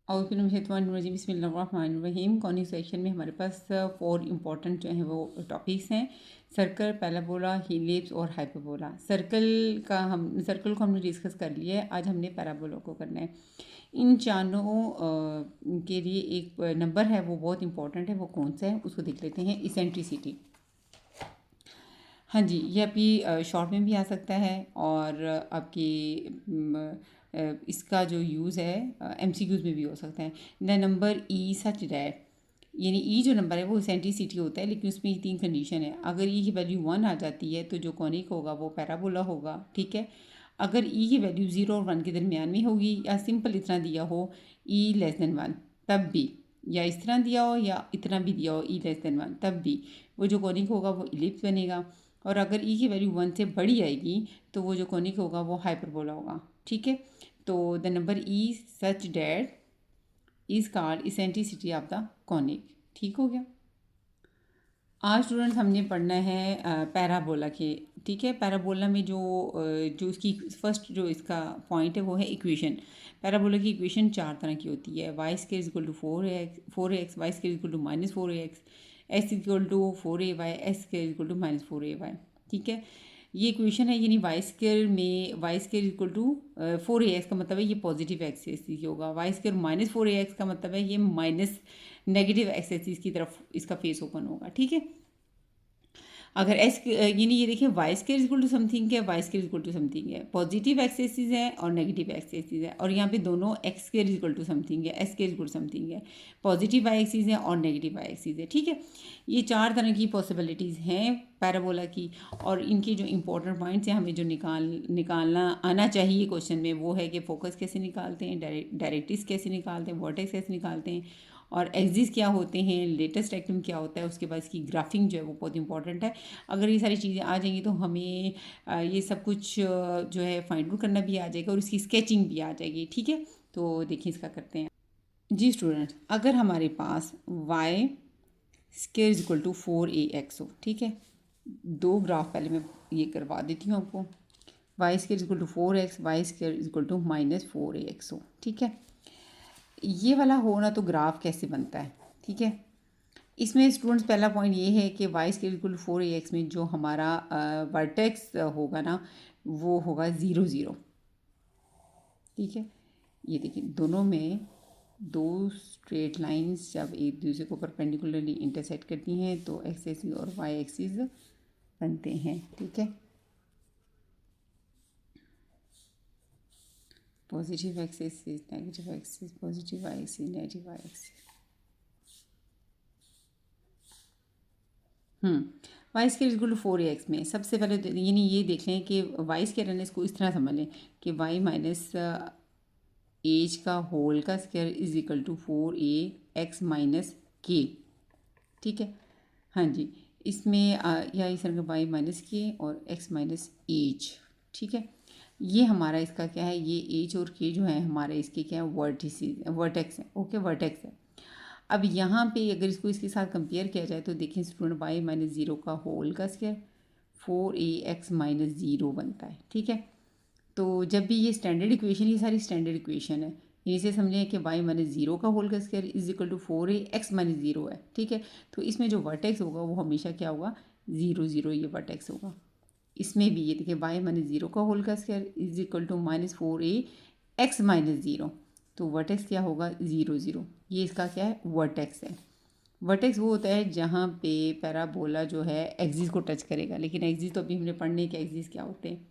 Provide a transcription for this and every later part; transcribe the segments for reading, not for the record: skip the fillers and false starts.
बिस्मिल्लाहिर्रहमानिर्रहीम। Conic section में हमारे पास 4 इम्पॉर्टेंट जो हैं वो टॉपिक्स हैं। सर्कल, पैराबोला, हीलिप्स और हाइपरबोला। सर्कल को हमने डिस्कस कर लिया है। आज हमने पैराबोला को करना है। इन चारों के लिए एक नंबर है वो बहुत इंपॉर्टेंट है। वो कौन सा है उसको देख लेते हैं। इसेंट्रिसिटी। हाँ जी, ये आपकी शॉर्ट में भी आ सकता है और आपकी इसका जो यूज़ है एमसीक्यूज़ में भी हो सकता है। The number E such that, यानी ई जो नंबर है वो इसेंट्रिसिटी होता है, लेकिन उसमें 3 कंडीशन है। अगर ई की वैल्यू 1 आ जाती है तो जो कॉनिक होगा वो पैराबोला होगा, ठीक है। अगर ई की वैल्यू 0 और 1 के दरमियान में होगी या सिंपल इतना दिया हो ई लेस देन 1 तब भी, या इस तरह दिया हो या इतना भी दिया हो ई लेस देन 1 तब भी वो जो कॉनिक होगा वो इलिप्स बनेगा। और अगर ई की वैल्यू 1 से बड़ी आएगी तो वो जो कॉनिक होगा वो हाइपरबोला होगा, ठीक है। तो the number E such that is called eccentricity of the conic. ठीक हो गया। आज स्टूडेंट्स हमने पढ़ना है पैराबोला के, ठीक है। पैराबोला में जो उसकी फर्स्ट जो इसका पॉइंट है वो है इक्वेशन। पैराबोला की इक्वेशन 4 तरह की होती है। Y square is equal to 4x, y square is equal to -4ax, x equal to 4ay, x square equal to -4ay, ठीक है। ये इक्वेशन है, यानी वाई स्क्वायर में y square equal to 4ax का मतलब है ये पॉजिटिव एक्सिस की होगा। वाई स्क्वायर -4ax का मतलब है ये माइनस नेगेटिव एक्सिस की तरफ इसका फेस ओपन होगा, ठीक है। अगर एस यानी ये देखिए y square equal to something है, y square equal to something है, पॉजिटिव एक्सेसिस है और नेगेटिव एक्सेसिस है। और यहाँ पे दोनों x square equal to something है, x square equal to something है, पॉजिटिव वाई एक्सिस है और नेगेटिव वाई एक्सिस है, ठीक है। ये 4 तरह की पॉसिबिलिटीज़ हैं पैराबोला की। और इनके जो इंपॉर्टेंट पॉइंट्स हैं हमें जो निकालना आना चाहिए क्वेश्चन में वो है कि फोकस कैसे निकालते हैं, डायरेक्ट्रिक्स कैसे निकालते हैं, वर्टेक्स कैसे निकालते हैं, और एक्सिस क्या होते हैं, लेटेस्ट एक्टिव क्या होता है। उसके बाद इसकी ग्राफिंग जो है वो बहुत इंपॉर्टेंट है। अगर ये सारी चीज़ें आ जाएंगी तो हमें ये सब कुछ जो है फाइंड आउट करना भी आ जाएगा और इसकी स्केचिंग भी आ जाएगी, ठीक है। तो देखिए इसका करते हैं। जी स्टूडेंट्स, अगर हमारे पास y square is equal to 4ax हो, ठीक है। दो ग्राफ पहले मैं ये करवा देती हूँ आपको। Y square is equal to 4x, y square is equal to -4ax हो, ठीक है। ये वाला हो ना तो ग्राफ कैसे बनता है, ठीक है। इसमें स्टूडेंट्स पहला पॉइंट ये है कि वाई स्क्वायर इक्वल 4ax में जो हमारा वर्टेक्स होगा ना वो होगा 0 0, ठीक है। ये देखिए दोनों में दो स्ट्रेट लाइंस जब एक दूसरे को परपेंडिकुलरली इंटरसेक्ट करती हैं तो एक्स एक्सिस और वाई एक्सिस बनते हैं, ठीक है। Positive axis, negative axis, positive Y axis, negative Y axis. Y square equal to 4ax में सबसे पहले तो यानी ये देख लें कि वाई स्क्वायर है, इसको इस तरह समझ लें कि वाई माइनस एज का होल का square is equal to 4ax minus k, ठीक है। हाँ जी, इसमें या इस तरह का वाई माइनस के और एक्स माइनस एज, ठीक है। ये हमारा इसका क्या है, ये एज और के जो है हमारे इसके क्या है वर्टेक्स है, ओके, वर्टेक्स है। अब यहाँ पे अगर इसको इसके साथ कंपेयर किया जाए तो देखें स्टूडेंट वाई -0 का होल का स्क्वायर 4ax -0 बनता है, ठीक है। तो जब भी ये स्टैंडर्ड इक्वेशन, ये सारी स्टैंडर्ड इक्वेशन है, इसे समझें कि वाई -0 का होल का square is equal to 4ax -0 है, ठीक है। तो इसमें जो वर्टेक्स होगा वो हमेशा क्या होगा, 0 0, ये वर्टेक्स होगा। इसमें भी ये देखिए वाई -0 का होल का square is equal to -4ax -0, तो वर्टेक्स क्या होगा, 0 0। ये इसका क्या है, वर्टेक्स है। वर्टेक्स वो होता है जहाँ पे पैराबोला जो है एक्सिस को टच करेगा, लेकिन एक्सिस तो अभी हमने पढ़ने के एक्सिस क्या होते हैं।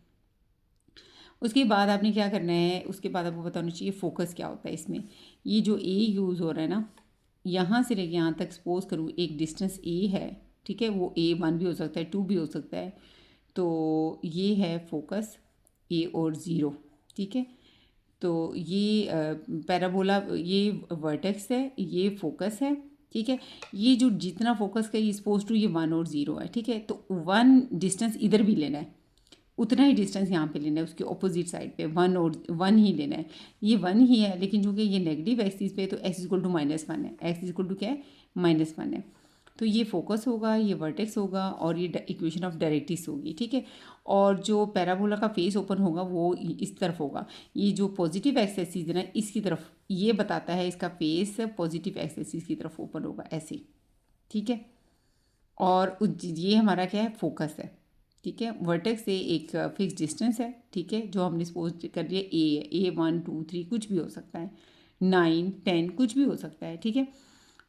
उसके बाद आपने क्या करना है, उसके बाद आपको बताना चाहिए फोकस क्या होता है इसमें। ये जो ए यूज़ हो रहा है ना, यहाँ से लेके यहाँ तक सपोज करूँ एक डिस्टेंस ए है, ठीक है। वो A1 भी हो सकता है, 2 भी हो सकता है। तो ये है फोकस ए और ज़ीरो, ठीक है। तो ये पैराबोला, ये वर्टेक्स है, ये फोकस है, ठीक है। ये जो जितना फोकस का ये सपोज टू ये 1 और 0 है, ठीक है। तो 1 डिस्टेंस इधर भी लेना है, उतना ही डिस्टेंस यहाँ पे लेना है, उसके ऑपोजिट साइड पे 1 और 1 ही लेना है। ये 1 ही है, लेकिन चूँकि ये नेगेटिव एक्सिस पे तो x इक्वल टू -1 है, x इक्वल टू क्या है, -1 है। तो ये फोकस होगा, ये वर्टेक्स होगा और ये इक्वेशन ऑफ डायरेक्ट्रिक्स होगी, ठीक है। और जो पैराबोला का फेस ओपन होगा वो इस तरफ होगा। ये जो पॉजिटिव एक्स एक्सिस है ना, इसकी तरफ ये बताता है इसका फेस पॉजिटिव एक्स एक्सिस की तरफ ओपन होगा, ऐसे, ठीक है। और ये हमारा क्या है, फोकस है, ठीक है। वर्टेक्स से एक फिक्स डिस्टेंस है, ठीक है, जो हमने सपोज कर लिया ए 1 2 3 कुछ भी हो सकता है, 9 10 कुछ भी हो सकता है, ठीक है।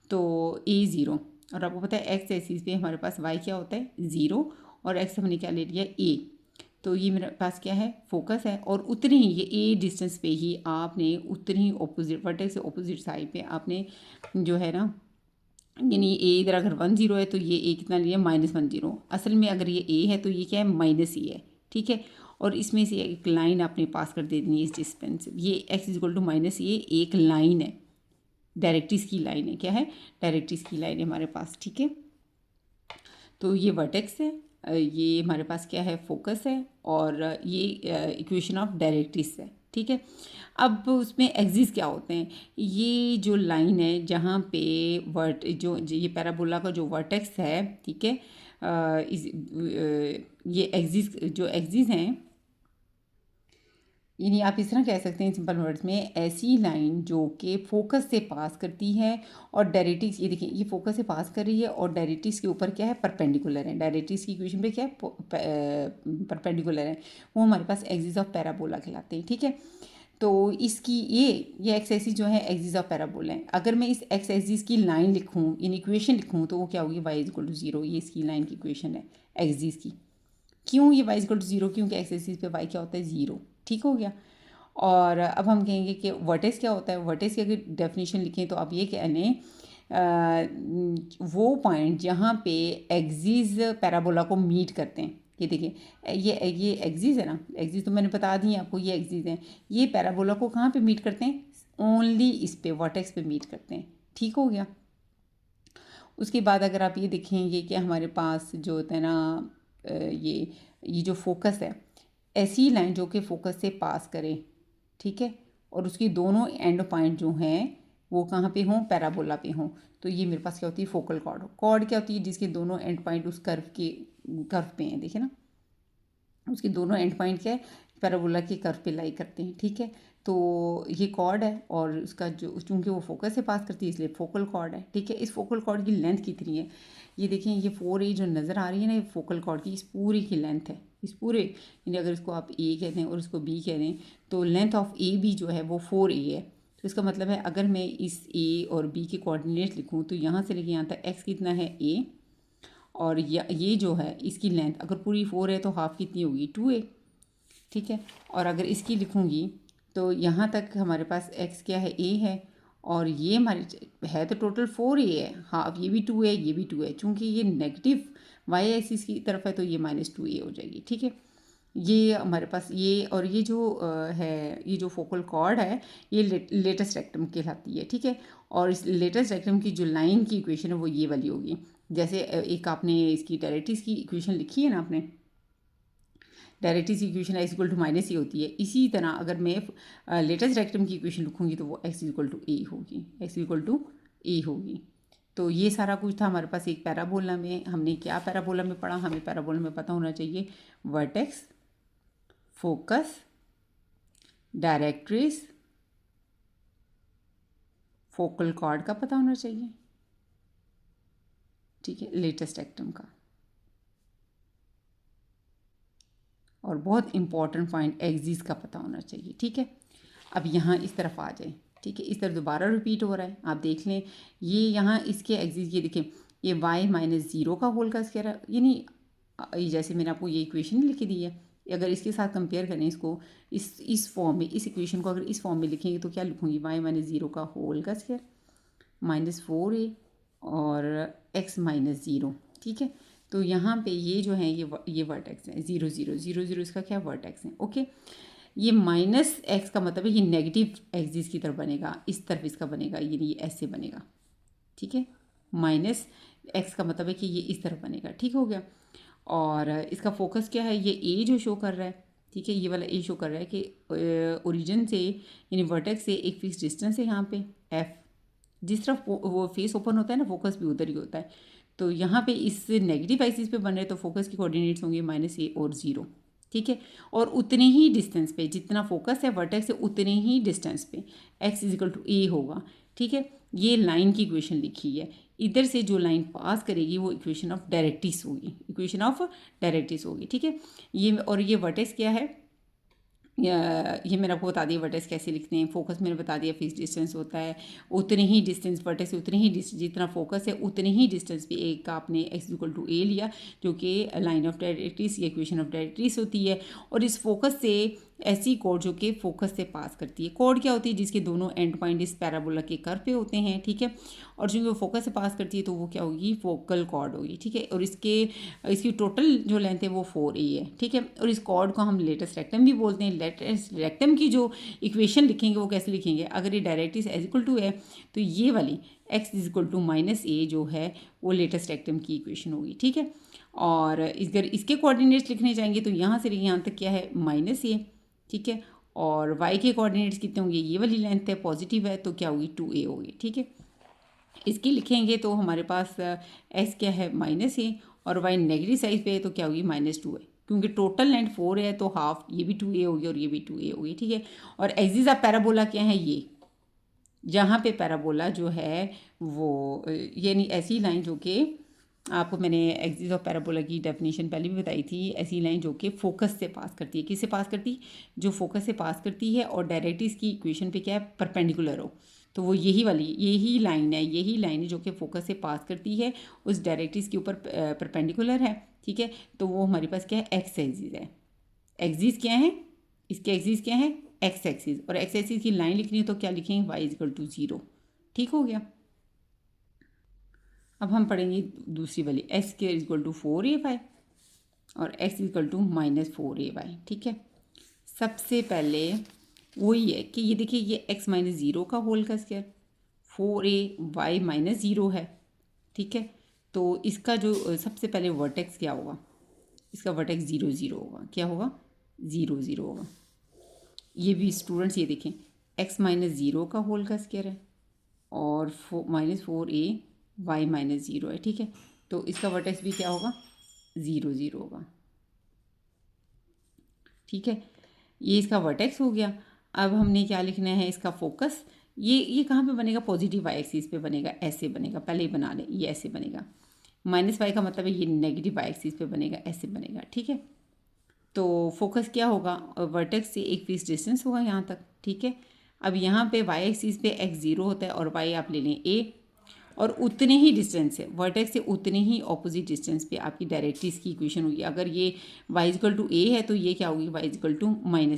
तो ए 0, और आपको पता है एक्स एक्सिस पे हमारे पास वाई क्या होता है, 0, और एक्स हमने क्या ले लिया, ए। तो ये मेरे पास क्या है, फोकस है, और उतनी ही ये ए डिस्टेंस पे ही आपने उतनी ही ऑपोजिट वर्टेक्स से ऑपोजिट साइड पे आपने जो है ना, यानी ए इधर अगर 1 0 है तो ये ए कितना लिया, -1 0। असल में अगर ये ए है तो ये क्या है, -e है, ठीक है। और इसमें से एक लाइन आपने पास कर देनी है इस डिस्टेंस, ये x इक्वल टू -a एक लाइन है, डायरेक्ट्रिक्स की लाइन है, क्या है, डायरेक्ट्रिक्स की लाइन है हमारे पास, ठीक है। तो ये वर्टेक्स है, ये हमारे पास क्या है, फोकस है, और ये इक्वेशन ऑफ डायरेक्ट्रिक्स है, ठीक है। अब उसमें एक्सिस क्या होते हैं, ये जो लाइन है जहाँ पे जो ये पैराबोला का जो वर्टेक्स है, ठीक है, ये एक्सिस जो एक्सिस हैं, यानी आप इस तरह कह सकते हैं सिंपल वर्ड्स में, ऐसी लाइन जो कि फोकस से पास करती है और डायरेक्ट्रिक्स, ये देखिए ये फोकस से पास कर रही है और डायरेक्ट्रिक्स के ऊपर क्या है, परपेंडिकुलर है, डायरेक्ट्रिक्स की इक्वेशन पे क्या है, परपेंडिकुलर है, वो हमारे पास एक्सिस ऑफ पैराबोला कहलाते हैं, ठीक है। तो इसकी ये एक्स एक्सिस जो है एक्सिस ऑफ पैराबोला है। अगर मैं इस एक्स एक्सिस की लाइन लिखूँ, इन इक्वेशन लिखूँ, तो वो क्या होगी, y इक्वल टू 0, ये इसकी लाइन की इक्वेशन है एक्सिस की। क्यों ये y इक्वल टू 0, क्योंकि एक्स एक्सिस पे y क्या होता है, 0, ठीक हो गया। और अब हम कहेंगे कि वर्टेक्स क्या होता है, वर्टेक्स की अगर डेफिनेशन लिखें तो आप ये कह लें वो पॉइंट जहाँ पे एक्सिस पैराबोला को मीट करते हैं। ये देखिए ये एक्सिस है ना, एक्सिस तो मैंने बता दी है आपको, ये एक्सिस है, ये पैराबोला को कहाँ पे मीट करते हैं, ओनली इस पे वर्टेक्स पे मीट करते हैं, ठीक हो गया। उसके बाद अगर आप ये देखेंगे कि हमारे पास जो होता है ना, ये जो फोकस है, ऐसी लाइन जो कि फोकस से पास करे, ठीक है, और उसकी दोनों एंड पॉइंट जो हैं वो कहाँ पे हों, पैराबोला पे हों, तो ये मेरे पास क्या होती है, फोकल कॉर्ड। कॉर्ड क्या होती है, जिसके दोनों एंड पॉइंट उस कर्व पे हैं, देखिए ना, उसके दोनों एंड पॉइंट क्या है, पैराबोला के कर्व पे लाई करते हैं, ठीक है। तो ये कॉर्ड है, और उसका जो चूँकि वो फोकस से पास करती है इसलिए फोकल कॉर्ड है, ठीक है। इस फोकल कॉर्ड की लेंथ कितनी है, ये देखें, ये 4a जो नज़र आ रही है ना, ये फोकल कॉर्ड की इस पूरी की लेंथ है, इस पूरे, यानी अगर इसको आप a कह दें और इसको b कह दें, तो लेंथ ऑफ ए बी जो है वो 4a है। तो इसका मतलब है अगर मैं इस a और b के कोऑर्डिनेट लिखूँ तो यहाँ से लेके यहाँ तक x कितना है, a, और ये जो है इसकी लेंथ अगर पूरी 4 है तो हाफ कितनी होगी, 2a, ठीक है। और अगर इसकी लिखूँगी तो यहाँ तक हमारे पास x क्या है, a है, और ये हमारी है तो टोटल 4a है, हाफ ये भी 2 है, ये भी 2 है, चूँकि ये नेगेटिव y एक्सिस की तरफ है तो ये -2a हो जाएगी, ठीक है। ये हमारे पास ये, और ये जो है, ये जो फोकल कॉर्ड है ये लेटेस्ट रेक्टम कहलाती है, ठीक है। और इस लेटेस्ट रेक्टम की जो लाइन की इक्वेशन है वो ये वाली होगी, जैसे एक आपने इसकी डायरेक्ट्रिक्स की इक्वेशन लिखी है ना आपने, डायरेक्ट्रिक्स की equation x equal to -a होती है, इसी तरह अगर मैं लेटेस्ट रेक्टम की इक्वेशन लिखूँगी तो वो x इक्वल टू a होगी, x इक्वल टू a होगी। तो ये सारा कुछ था हमारे पास एक पैराबोला में। हमने क्या पैराबोला में पढ़ा, हमें पैराबोला में पता होना चाहिए vertex, focus, directrix, focal cord का पता होना चाहिए, ठीक है, लेटेस्ट रेक्टम का, और बहुत इंपॉर्टेंट पॉइंट एक्सिस का पता होना चाहिए, ठीक है। अब यहाँ इस तरफ आ जाए, ठीक है, इस तरफ दोबारा रिपीट हो रहा है, आप देख लें, ये यहाँ इसके एक्सिस, ये देखें, ये y -0 का होल का स्क्वायर, यानी जैसे मैंने आपको ये इक्वेशन लिख दी है, अगर इसके साथ कंपेयर करें इसको, इस फॉर्म में, इस इक्वेशन को अगर इस फॉर्म में लिखेंगे तो क्या लिखूँगी, y -0 का होल का स्क्वायर -4a और x -0, ठीक है। तो यहाँ पे ये जो है ये वर्टेक्स है, 0 0 0 0 इसका क्या वर्टेक्स है, ओके। ये -x का मतलब है ये नेगेटिव एक्सिस की तरफ बनेगा, इस तरफ इसका बनेगा, यानी ये ऐसे बनेगा, ठीक है। -x का मतलब है कि ये इस तरफ बनेगा, ठीक हो गया। और इसका फोकस क्या है, ये a जो शो कर रहा है, ठीक है, ये वाला a शो कर रहा है कि ओरिजिन से, यानी वर्टेक्स से एक फिक्स डिस्टेंस है यहाँ पे f, जिस तरफ वो फेस ओपन होता है ना, फोकस भी उधर ही होता है। तो यहाँ पे इस नेगेटिव एक्सिस पे बन रहे तो फोकस के कोऑर्डिनेट्स होंगे -a और 0, ठीक है। और उतने ही डिस्टेंस पे जितना फोकस है वर्टेक्स से उतने ही डिस्टेंस पे x = a होगा, ठीक है। ये लाइन की इक्वेशन लिखी है। इधर से जो लाइन पास करेगी वो इक्वेशन ऑफ डायरेक्ट्रिक्स होगी, इक्वेशन ऑफ डायरेक्ट्रिक्स होगी, ठीक है। ये वर्टेक्स क्या है, ये मैंने आपको बता दिया वर्टेक्स कैसे लिखते हैं। फोकस मैंने बता दिया फिक्स डिस्टेंस होता है, उतने ही डिस्टेंस वर्टेक्स से उतने ही जितना फोकस है उतने ही डिस्टेंस पे एक का आपने x = a लिया, जो कि लाइन ऑफ डायरेक्ट्रिक्स या इक्वेशन ऑफ डायरेक्ट्रिक्स होती है। और इस फोकस से ऐसी कोड जो कि फोकस से पास करती है, कोड क्या होती है, जिसके दोनों एंड पॉइंट इस पैराबोला के कर्व पे होते हैं, ठीक है। और जो वो फोकस से पास करती है तो वो क्या होगी, फोकल कॉर्ड होगी, ठीक है। और इसकी टोटल जो लेंथ है वो 4a है, ठीक है। और इस कॉर्ड को हम लेटेस्ट रेक्टम भी बोलते हैं। लेटेस्ट रेक्टम की जो इक्वेशन लिखेंगे वो कैसे लिखेंगे, अगर ये डायरेक्ट्रिक्स x = है तो ये वाली x = -a जो है वो लेटेस्ट रेक्टम की इक्वेशन होगी, ठीक है। और अगर इसके कोऑर्डिनेट्स लिखने जाएंगे तो यहाँ से यहाँ तक क्या है -a, ठीक है। और y के कोऑर्डिनेट्स कितने होंगे, ये वाली लेंथ है, पॉजिटिव है तो क्या होगी 2a होगी, ठीक है। इसकी लिखेंगे तो हमारे पास x क्या है -a और y नेगेटिव साइड पे है तो क्या होगी -2 है, क्योंकि टोटल लेंथ 4 है तो हाफ ये भी 2a होगी और ये भी 2a होगी, ठीक है। और एक्सिस ऑफ पैराबोला क्या है, ये जहाँ पे पैराबोला जो है वो यानी ऐसी लाइन जो कि आपको मैंने एक्सिस ऑफ पैराबोला की डेफिनेशन पहले भी बताई थी, ऐसी लाइन जो कि फोकस से पास करती है। किससे पास करती, जो फोकस से पास करती है और डायरेक्ट्रिक्स की इक्वेशन पे क्या है, परपेंडिकुलर हो, तो वो यही लाइन है जो कि फोकस से पास करती है, उस डायरेक्ट्रिक्स के ऊपर परपेंडिकुलर है, ठीक है। तो वो हमारे पास क्या है, एक्स एक्सिस है। एक्सिस क्या है, इसके एक्सिस क्या है, एक्स एक्सिस। और एक्स एक्सिस की लाइन लिखनी है तो क्या लिखेंगे, y = 0, ठीक हो गया। अब हम पढ़ेंगे दूसरी वाली, x = 4ay और x = -4ay, ठीक है। सबसे पहले वही है कि ये देखिए ये x - 0 का होल का स्क्वायर 4ay -0 है, ठीक है। तो इसका जो सबसे पहले वर्टेक्स क्या होगा, इसका वर्टेक्स 0 0 होगा, क्या होगा 0 0 होगा। ये भी स्टूडेंट्स ये देखें x - 0 का होल का स्क्वायर है और -4a y - 0 है, ठीक है। तो इसका वर्टेक्स भी क्या होगा 0 0 होगा, ठीक है। ये इसका वर्टेक्स हो गया। अब हमने क्या लिखना है, इसका फोकस, ये कहाँ पे बनेगा, पॉजिटिव y एक्सिस पे बनेगा, ऐसे बनेगा, पहले ही बना लें, ये ऐसे बनेगा। -y का मतलब है ये नेगेटिव y एक्सिस पे बनेगा, ऐसे बनेगा, ठीक है। तो फोकस क्या होगा, वर्टेक्स से एक फिक्स डिस्टेंस होगा यहाँ तक, ठीक है। अब यहाँ पे y एक्सिस पे x 0 होता है और y आप ले लें a, और उतने ही डिस्टेंस है वर्टेक्स से उतने ही ऑपोजिट डिस्टेंस पे आपकी डायरेक्ट्रिक्स की इक्वेशन होगी। अगर ये y = a है तो ये क्या होगी, y =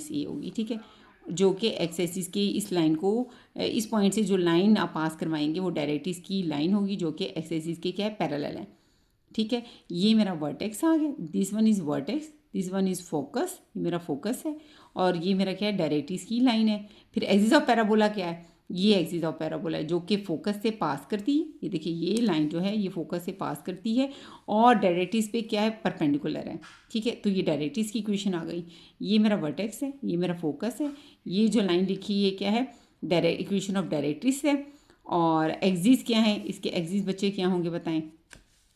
-a होगी, ठीक है। जो कि एक्स एक्सिस की इस लाइन को, इस पॉइंट से जो लाइन आप पास करवाएंगे वो डायरेक्ट्रिक्स की लाइन होगी जो कि एक्स एक्सिस के क्या है, पैरेलल है, ठीक है। ये मेरा वर्टेक्स आ गया, this one is vertex, this one is focus, ये मेरा फोकस है और ये मेरा क्या है, डायरेक्ट्रिक्स की लाइन है। फिर एक्सिस ऑफ पैराबोला क्या है, ये एक्सिस ऑफ पैराबोला है जो कि फोकस से पास करती है। ये देखिए ये लाइन जो है ये फोकस से पास करती है और डायरेक्ट्रिक्स पे क्या है, परपेंडिकुलर है, ठीक है। तो ये डायरेक्ट्रिक्स की इक्वेशन आ गई। ये मेरा वर्टेक्स है, ये मेरा फोकस है, ये जो लाइन लिखी है क्या है, इक्वेशन ऑफ डायरेक्ट्रिक्स है। और एक्सिस क्या है, इसके एक्सिस बच्चे क्या होंगे बताएं,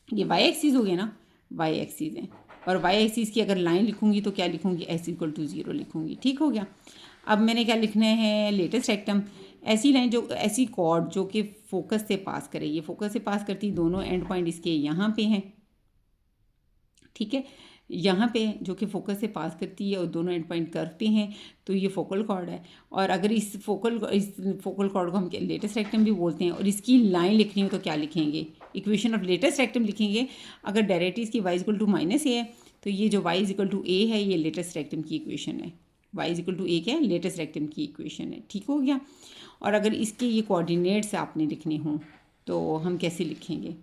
ये y एक्सिस हो गया ना, y एक्सिस है। और y एक्सिस की अगर लाइन लिखूंगी तो क्या लिखूंगी, x = 0 लिखूंगी, ठीक हो गया। अब मैंने क्या लिखना है, लेटेस्ट रेक्टम, ऐसी लाइन जो, ऐसी कॉर्ड जो कि फोकस से पास करे, ये फोकस से पास करती, दोनों एंड पॉइंट इसके यहाँ पे हैं, ठीक है, यहाँ पे जो कि फोकस से पास करती है और दोनों एंड पॉइंट कर्व पे हैं, तो ये फोकल कॉर्ड है। और अगर इस फोकल कॉर्ड को हम लेटेस्ट रेक्टम भी बोलते हैं और इसकी लाइन लिखनी हो तो क्या लिखेंगे, इक्वेशन ऑफ लेटेस्ट रेक्टम लिखेंगे। अगर डायरेक्ट्रिक्स की y = -a है तो ये जो y = a है ये लेटेस्ट रेक्टम की इक्वेशन है, y = a क्या है, लेटेस्ट रेक्टम की इक्वेशन है, ठीक हो गया। और अगर इसके ये कोऑर्डिनेट्स आपने लिखने हों तो हम कैसे लिखेंगे,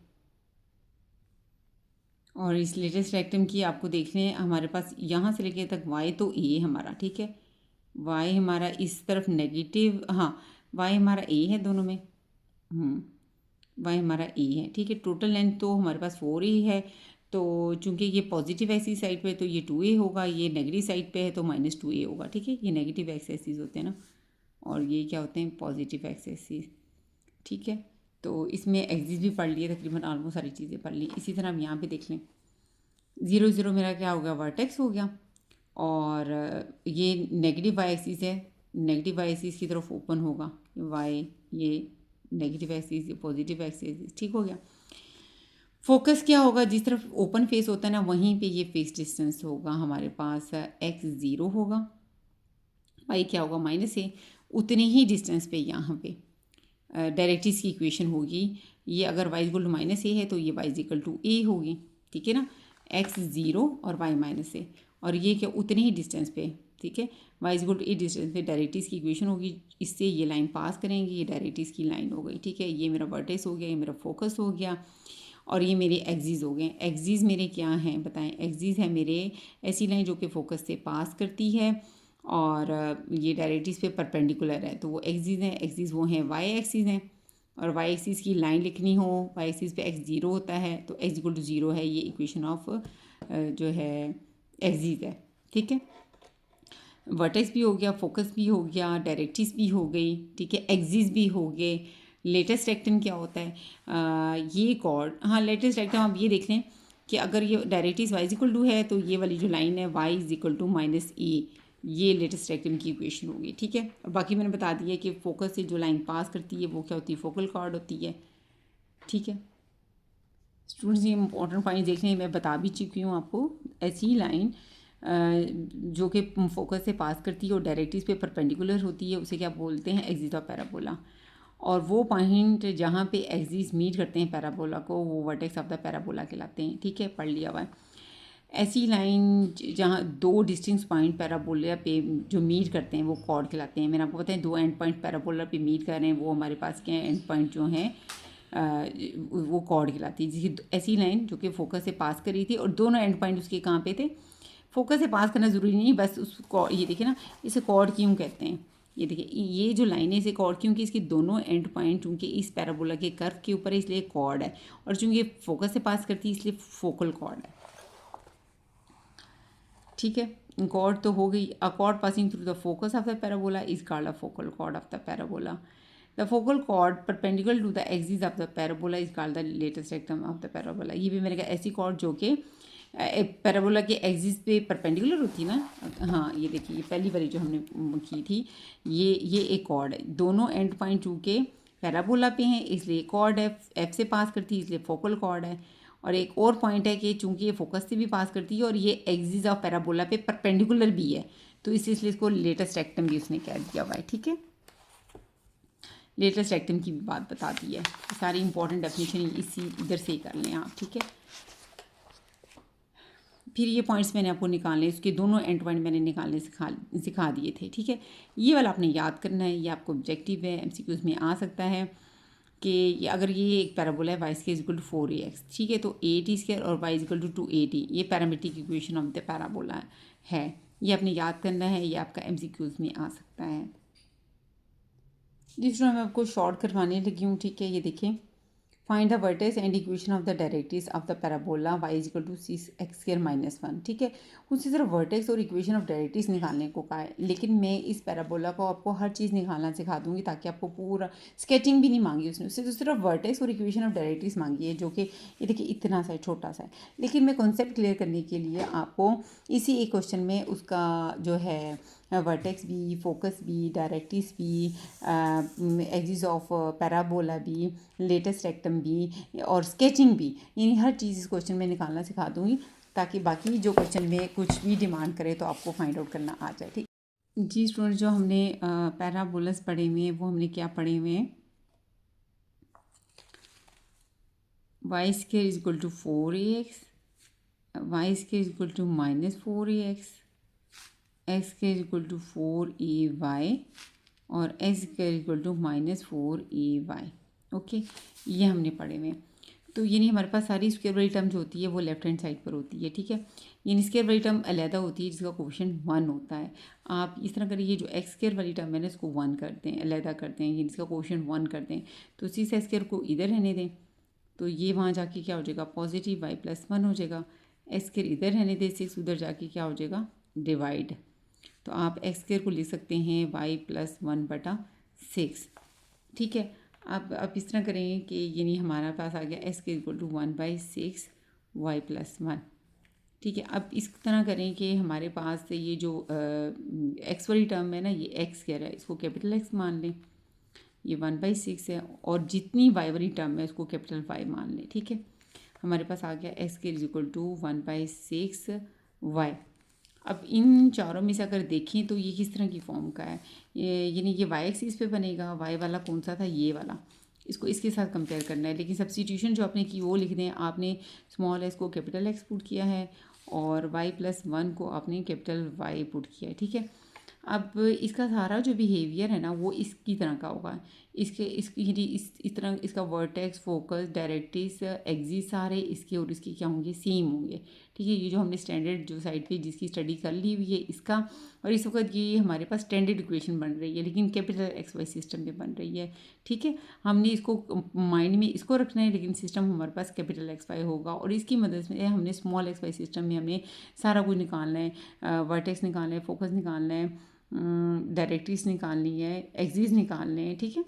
और इस लेटेस्ट रेक्टम की आपको देखने हैं, हमारे पास यहाँ से लेके तक y तो a है हमारा, ठीक है, y हमारा इस तरफ नेगेटिव, हाँ y हमारा a है दोनों में, y हमारा a है, ठीक है। टोटल लेंथ तो हमारे पास 4a है, तो चूंकि ये पॉजिटिव एक्सिस साइड पे है तो ये 2a होगा, ये नेगेटिव साइड पे है तो -2a होगा, ठीक है। ये नेगेटिव एक्स एक्सिस होते हैं ना और ये क्या होते हैं, पॉजिटिव एक्स एक्सिस, ठीक है। तो इसमें एक्सिस भी पढ़ लिए, तकरीबन ऑलमोस्ट सारी चीज़ें पढ़ ली। इसी तरह हम यहाँ पे देख लें, 0 0 मेरा क्या हो गया, वर्टेक्स हो गया, और ये नेगेटिव वाई एक्सिस है, नेगेटिव वाई एक्सिस की तरफ ओपन होगा वाई, ये नेगेटिव एक्सिस, ये पॉजिटिव एक्सिस, ठीक हो गया। फोकस क्या होगा, जिस तरफ ओपन फेस होता है ना वहीं पे ये फेस डिस्टेंस होगा हमारे पास, x0 होगा, y क्या होगा -a, उतने ही डिस्टेंस पे यहाँ पे डायरेक्ट्रिक्स की इक्वेशन होगी। ये अगर y इक्वल टू -a है तो ये y इक्वल टू a होगी, ठीक है ना, x0 और y -a, और ये क्या उतने ही डिस्टेंस पे, ठीक है, y equal to a distance पे डायरेक्ट्रिक्स की इक्वेशन होगी। इससे ये लाइन पास करेंगे, ये डायरेक्ट्रिक्स की लाइन हो गई, ठीक है। ये मेरा वर्टेक्स हो गया, ये मेरा फोकस हो गया, और ये मेरे एक्सिस हो गए। एक्सिस मेरे क्या हैं बताएं, एक्सिस है मेरे ऐसी लाइन जो कि फोकस से पास करती है और ये डायरेक्ट्रिक्स पे परपेंडिकुलर है, तो वो एक्सिस हैं। एक्सिस वो हैं वाई एक्सिस हैं, और वाई एक्सिस की लाइन लिखनी हो, वाई एक्सिस पे x0 होता है तो x इक्वल टू 0 है, ये इक्वेशन ऑफ जो है एक्सिस है, ठीक है। वर्टेक्स भी हो गया, फोकस भी हो गया, डायरेक्ट्रिक्स भी हो गई, ठीक है, एक्सिस भी हो गए। लेटेस्ट रेक्टम क्या होता है, ये कॉर्ड, हाँ लेटेस्ट रेक्टम आप ये देख लें कि अगर ये डायरेक्ट्रिक्स y इक्वल टू है तो ये वाली जो लाइन है y इक्वल टू -a, ये लेटेस्ट रेक्टम की इक्वेशन होगी, ठीक है। और बाकी मैंने बता दिया कि फोकस से जो लाइन पास करती है वो क्या होती है, फोकल कॉर्ड होती है, ठीक है। स्टूडेंट्स ये इंपॉर्टेंट पॉइंट देख लें, मैं बता भी चुकी हूँ आपको। ऐसी लाइन जो कि फोकस से पास करती है और डायरेक्ट्रिक्स पे परपेंडिकुलर होती है, उसे क्या बोलते हैं, एक्सिस ऑफ पैराबोला। और वो पॉइंट जहाँ पे एक्सिस मीट करते हैं पैराबोला को, वो वर्टेक्स ऑफ द पैराबोला कहलाते हैं, ठीक है, पढ़ लिया हुआ है। ऐसी लाइन जहाँ दो डिस्टिंक्ट पॉइंट पैराबोला पे जो मीट करते हैं वो कॉर्ड कहलाते हैं। मैंने आपको पता है दो एंड पॉइंट पैराबोला पे मीट कर रहे हैं, वो हमारे पास क्या है, एंड पॉइंट जो हैं वो कॉर्ड कहलाती है। जिसकी ऐसी लाइन जो कि फोकस से पास करी थी और दोनों एंड पॉइंट उसके कहाँ पे थे, फोकस से पास करना ज़रूरी नहीं, बस उस ये देखिए ना, इसे कॉर्ड क्यों कहते हैं, ये देखिए ये जो लाइन है इसे कॉर्ड, क्योंकि इसके दोनों एंड पॉइंट चूँकि इस पैराबोला के कर्व के ऊपर है इसलिए कॉर्ड है, और चूँकि फोकस से पास करती है इसलिए फोकल कॉर्ड है, ठीक है। कॉर्ड तो हो गई। A chord passing through the focus of the parabola is called a focal chord of the parabola. The focal chord perpendicular to the axis of the parabola is called the latus rectum of the parabola. ये भी मेरे का ऐसी cord जो कि parabola के axis पे perpendicular होती है ना, हाँ ये देखिए ये पहली वाली जो हमने की थी, ये एक कॉर्ड है। दोनों एंड पॉइंट चूँकि पैराबोला पे हैं इसलिए कॉर्ड है, एफ से पास करती है इसलिए फोकल कॉर्ड है। और एक और पॉइंट है कि चूंकि ये फोकस से भी पास करती है और ये एक्सिस ऑफ पैराबोला पे परपेंडिकुलर भी है, तो इसलिए इसको लेटेस्ट रेक्टम भी उसने कह दिया हुआ है, ठीक है। लेटेस्ट रेक्टम की भी बात बता दी है, सारी इंपॉर्टेंट डेफिनेशन इसी इधर से ही कर लें आप, ठीक है। फिर ये पॉइंट्स मैंने आपको निकालने, इसके दोनों एंड पॉइंट मैंने निकालने सिखा दिए थे, ठीक है। ये वाला आपने याद करना है, ये आपको ऑब्जेक्टिव है, एमसीक्यूज में आ सकता है कि अगर ये एक पैराबोला है y square equal to 4ax, ठीक है, तो 8t² और y इक्वल टू 2at, ये parametric equation of the parabola है। ये आपने याद करना है, ये आपका एमसीक्यूज में आ सकता है। जिस तरह मैं आपको शॉर्ट करवाने लगी हूँ, ठीक है, ये देखें, find the vertex and equation of the directrix of the parabola y equal to 6x² -1, ठीक है। उसी तरह वर्टेक्स और इक्वेशन ऑफ डायरेक्ट्रिक्स निकालने को कहा है, लेकिन मैं इस पैराबोला को आपको हर चीज़ निकालना सिखा दूंगी ताकि आपको पूरा स्केचिंग भी नहीं मांगी उसने, उससे दूसरी तरफ वर्टेक्स और इक्वेशन ऑफ डायरेक्ट्रिक्स मांगी है जो कि ये देखिए इतना सा है, छोटा सा है। लेकिन मैं कॉन्सेप्ट क्लियर करने के लिए आपको इसी एक क्वेश्चन में उसका जो है वर्टेक्स भी, फोकस भी, डायरेक्ट्रिक्स भी, एक्सिस ऑफ पैराबोला भी, लेटेस्ट रेक्टम भी और स्केचिंग भी, यानी हर चीज़ इस क्वेश्चन में निकालना सिखा दूंगी ताकि बाकी जो क्वेश्चन में कुछ भी डिमांड करे तो आपको फाइंड आउट करना आ जाए, ठीक। जी स्टूडेंट, जो हमने पैराबोलस पढ़े हुए हैं वो हमने क्या पढ़े हुए हैं, y square is equal to 4ax, y square is equal to -4ax, x square equal to 4ay और x square equal to -4ay, okay, ये हमने पढ़े हुए हैं। तो यानी हमारे पास सारी स्क्वायर वाली टर्म जो होती है वो लेफ्ट हैंड साइड पर होती है, ठीक है। यानी स्क्वायर वाली टर्म अलहदा होती है जिसका कोएफिशिएंट 1 होता है। आप इस तरह करिए, ये जो एक्स स्क्वायर वाली टर्म है ना इसको 1 करते हैं, अलहदा करते हैं, यानी इसका कोएफिशिएंट 1 करते हैं, तो इसी से स्क्वायर को इधर रहने दें, तो ये वहाँ जाके क्या हो जाएगा, पॉजिटिव y+1 हो जाएगा। एक्स स्क्वायर इधर रहने दें, 6 उधर जाके क्या हो जाएगा, डिवाइड, तो आप एक्स स्क्वायर को लिख सकते हैं y+1/6, ठीक है। आप इस तरह करें कि यानी हमारा पास आ गया एस के इक्वल टू 1/6 वाई प्लस 1। ठीक है, अब इस तरह करें कि हमारे पास ये जो एक्स वाली टर्म है ना, ये एक्स कह रहा है, इसको कैपिटल एक्स मान लें, ये 1/6 है, और जितनी वाई वाली टर्म है उसको कैपिटल वाई मान लें। ठीक है, हमारे पास आ गया एक्स के इक्वल टू 1/6 वाई। अब इन चारों में से अगर देखें तो ये किस तरह की फॉर्म का है, यानी ये वाई एक्सिस पे बनेगा। वाई वाला कौन सा था, ये वाला, इसको इसके साथ कंपेयर करना है। लेकिन सब्स्टिट्यूशन जो आपने की वो लिख दें, आपने स्मॉल एस को कैपिटल एक्स पुट किया है और वाई प्लस 1 को आपने कैपिटल वाई पुट किया है। ठीक है, अब इसका सारा जो बिहेवियर है ना वो इसकी तरह का होगा। इसकी इस तरह इसका वर्टेक्स, फोकस, डायरेक्ट्रिक्स, एक्सिस सारे इसके और इसके क्या होंगे, सेम होंगे। ठीक है, ये जो हमने स्टैंडर्ड जो साइड पे जिसकी स्टडी कर ली हुई है इसका, और इस वक्त ये हमारे पास स्टैंडर्ड इक्वेशन बन रही है लेकिन कैपिटल एक्स वाई सिस्टम में बन रही है। ठीक है, हमने इसको माइंड में इसको रखना है, लेकिन सिस्टम हमारे पास कैपिटल एक्स वाई होगा, और इसकी मदद से हमने स्मॉल एक्स वाई सिस्टम में हमने सारा कुछ निकालना है। वर्टेक्स निकालना है, फोकस निकालना है, डायरेक्ट्रिक्स निकालनी है, एक्सिस निकालने हैं। ठीक है,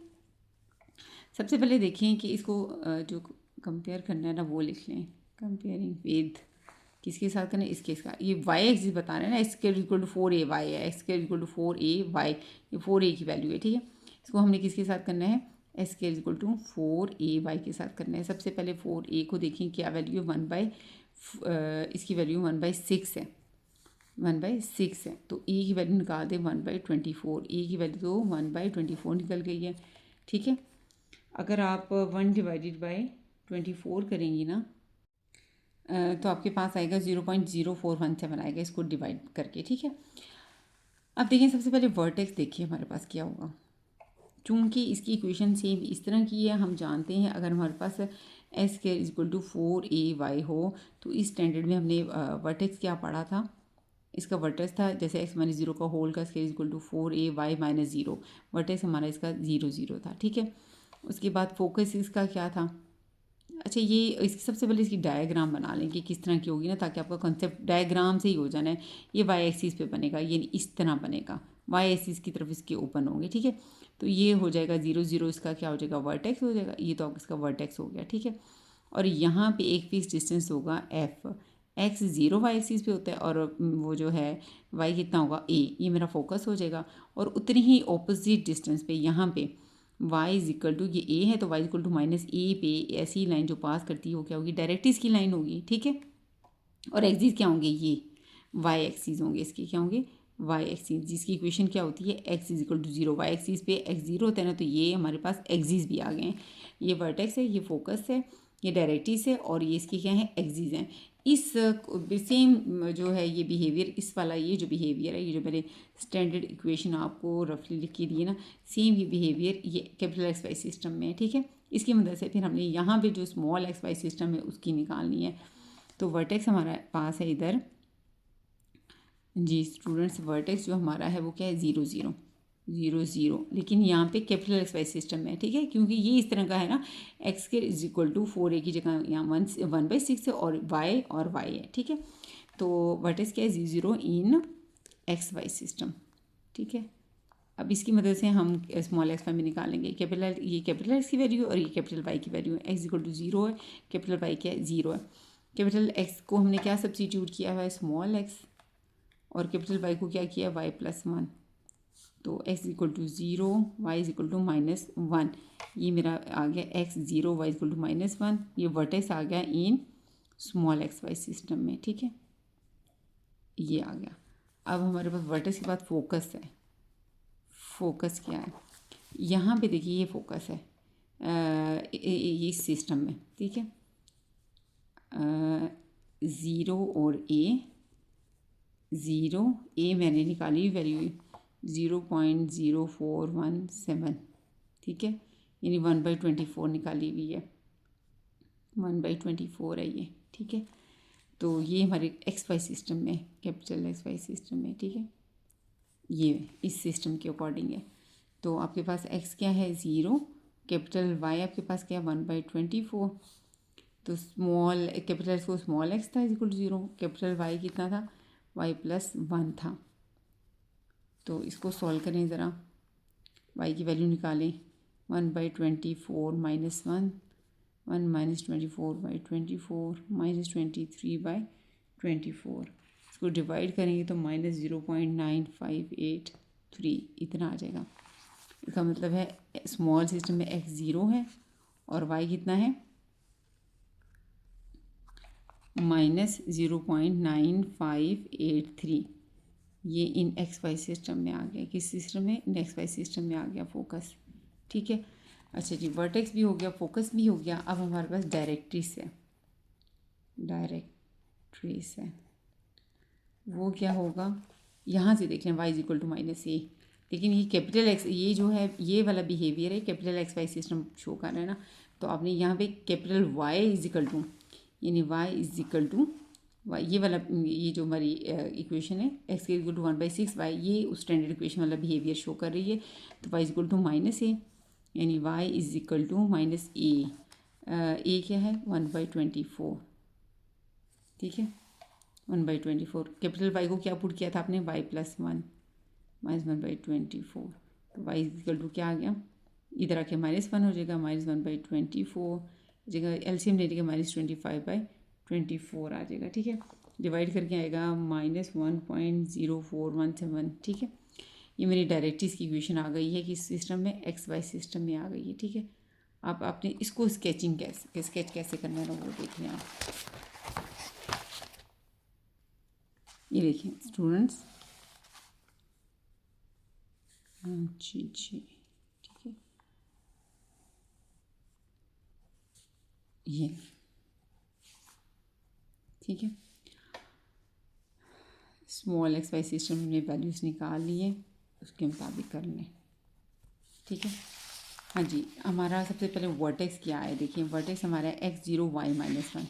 सबसे पहले देखें कि इसको जो कंपेयर करना है ना वो लिख लें, कंपेयरिंग विद किसके साथ करना है, इसके साथ। ये वाई एक्सिस बता रहे हैं ना, एक्स के इक्वल टू 4a वाई है, एक्स के इक्वल टू 4a वाई, ये 4a की वैल्यू है। ठीक है, इसको हमने किसके साथ करना है, एस के इक्वल टू 4a वाई के साथ करना है। सबसे पहले 4a को देखें क्या वैल्यू है, इसकी वैल्यू 1/6 है, 1/6 है, तो e की वैल्यू निकाल दें 1/24। e की वैल्यू तो 1/24 निकल गई है। ठीक है, अगर आप 1/24 करेंगी ना तो आपके पास आएगा 0.0417 आएगा इसको डिवाइड करके। ठीक है, अब देखिए सबसे पहले वर्टेक्स देखिए हमारे पास क्या होगा। चूँकि इसकी इक्वेशन सेम इस तरह की है, हम जानते हैं अगर हमारे पास एस के इक्वल टू 4a वाई हो तो इस स्टैंडर्ड में हमने वर्टेक्स क्या पढ़ा था, इसका वर्टेक्स था जैसे एक्स माइनस 0 का होल का square equal to 4a y minus 0, vertex हमारा इसका 0 था। ठीक है, उसके बाद फोकस इसका क्या था, अच्छा ये इसकी सबसे पहले इसकी डायग्राम बना लें कि किस तरह की होगी ना, ताकि आपका कॉन्सेप्ट डायग्राम से ही हो जाना है। ये वाई एक्सिस पे बनेगा, ये इस तरह बनेगा, वाई एक्सिस की तरफ इसके ओपन होंगे। ठीक है, तो ये हो जाएगा 0 इसका क्या हो जाएगा, वर्टेक्स हो जाएगा, ये तो इसका वर्टेक्स हो गया। ठीक है, और यहाँ पे एक फिक्स डिस्टेंस होगा एफ, एक्स 0 वाई एक्सिस पे होता है, और वो जो है वाई कितना होगा ए, ये मेरा फोकस हो जाएगा। और उतनी ही ऑपोजिट डिस्टेंस पे यहाँ पे वाई इज इक्वल टू, ये ए है तो वाई इक्वल टू माइनस ए पे ऐसी लाइन जो पास करती है वो क्या होगी, डायरेक्ट्रिक्स की लाइन होगी। ठीक है, और एक्सिस क्या होंगे, ये वाई एक्सिस होंगे, इसके क्या होंगे, वाई एक्सिस, जिसकी इक्वेशन क्या होती है, x is equal to 0। Y axis पे एक्स 0 होता है ना, तो ये हमारे पास एक्सिस भी आ गए हैं। ये वर्टेक्स है, ये फोकस है, ये डायरेक्ट्रिक्स है, और ये इसकी क्या है, एक्सिस हैं। इस सेम जो है ये बिहेवियर, इस वाला ये जो बिहेवियर है, ये जो मैंने स्टैंडर्ड इक्वेशन आपको रफली लिख के दी है ना, सेम ये बिहेवियर ये कैपिटल एक्स वाई सिस्टम में है। ठीक है, इसकी मदद से फिर हमने यहाँ पे जो स्मॉल एक्स वाई सिस्टम है उसकी निकालनी है। तो वर्टेक्स हमारे पास है इधर जी स्टूडेंट्स, वर्टेक्स जो हमारा है वो क्या है, 0 0 लेकिन यहाँ पे कैपिटल एक्स वाई सिस्टम है। ठीक है, क्योंकि ये इस तरह का है ना, एक्स के इज इक्वल टू 4a की जगह यहाँ 1/6 है और वाई है। ठीक है, तो वर्टेक्स क्या है, 0 इन एक्स वाई सिस्टम। ठीक है, अब इसकी मदद से हम स्मॉल एक्स वाई में निकालेंगे कैपिटल, ये कैपिटल एक्स की वैल्यू और ये कैपिटल वाई की वैल्यू है। एक्स इक्वल टू 0 है, कैपिटल वाई क्या है, 0 है। कैपिटल एक्स को हमने क्या सब्स्टिट्यूट किया हुआ है, स्मॉल एक्स, और कैपिटल वाई को क्या किया, वाई प्लस 1। तो x equal to 0, y is equal to -1, ये मेरा आ गया एक्स 0 वाई इक्वल टू -1। ये वर्टेक्स आ गया in small x y system में। ठीक है, ये आ गया। अब हमारे पास वर्टेक्स के बाद फोकस है। फोकस क्या है, यहाँ पे देखिए ये फोकस है ये इस सिस्टम में। ठीक है, 0 और ए, 0 ए मैंने निकाली वैल्यू 0.0417। ठीक है, यानी 1/24 निकाली हुई है, 1/24 है ये। ठीक है, तो ये हमारे एक्स वाई सिस्टम में, कैपिटल एक्स वाई सिस्टम में। ठीक है, ये इस सिस्टम के अकॉर्डिंग है। तो आपके पास एक्स क्या है, 0, कैपिटल वाई आपके पास क्या है, 1/24। तो स्मॉल कैपिटल एक्स को स्मॉल एक्स था इक्वल टू 0, कैपिटल वाई कितना था, वाई प्लस 1 था। तो इसको सॉल्व करें ज़रा, वाई की वैल्यू निकालें, 1/24 माइनस 1, 1 माइनस 24/24 माइनस 23/24। इसको डिवाइड करेंगे तो -0.9583 इतना आ जाएगा। इसका मतलब है स्मॉल सिस्टम में x 0 है और y कितना है -0.9583। ये इन एक्स वाई सिस्टम में आ गया। किस सिस्टम में? इन एक्स वाई सिस्टम में आ गया फोकस। ठीक है, अच्छा जी, वर्टेक्स भी हो गया, फोकस भी हो गया। अब हमारे पास डायरेक्ट्रिस है। डायरेक्ट्रिस है वो क्या होगा, यहाँ से देख लें y is equal to -a, लेकिन ये कैपिटल एक्स, ये जो है ये वाला बिहेवियर है, capital x y system show कर रहा है ना, तो आपने यहाँ पे capital y is equal to, यानी y is equal to y, ये वाला, ये जो हमारी इक्वेशन है x के इक्वल टू 1/6y, ये उस स्टैंडर्ड इक्वेशन वाला बिहेवियर शो कर रही है। तो y is equal to -a, यानी y is equal to -a। a क्या है 1/24। ठीक है, 1/24। कैपिटल y को क्या पुट किया था आपने, y + 1 -1/24। तो y इज इक्वल टू क्या आ गया, इधर आके -1 हो जाएगा, -1/24 जगह एलसीएम ले लेगा, -25/24 आ जाएगा। ठीक है, डिवाइड करके आएगा -1.0417। ठीक है, ये मेरी डायरेक्ट्रिस की इक्वेशन आ गई है कि सिस्टम में एक्स वाई सिस्टम में आ गई है। ठीक है, आप आपने इसको स्केच कैसे करना है ना वो देख लें आप। ये देखिए स्टूडेंट्स, जी जी, ठीक है, ये ठीक है, स्मॉल एक्स वाई सिस्टम में वैल्यूज़ निकाल लिए, उसके मुताबिक कर लें। ठीक है, हाँ जी, हमारा सबसे पहले वर्टेक्स क्या है, देखिए वर्टेक्स हमारा है x 0 y -1,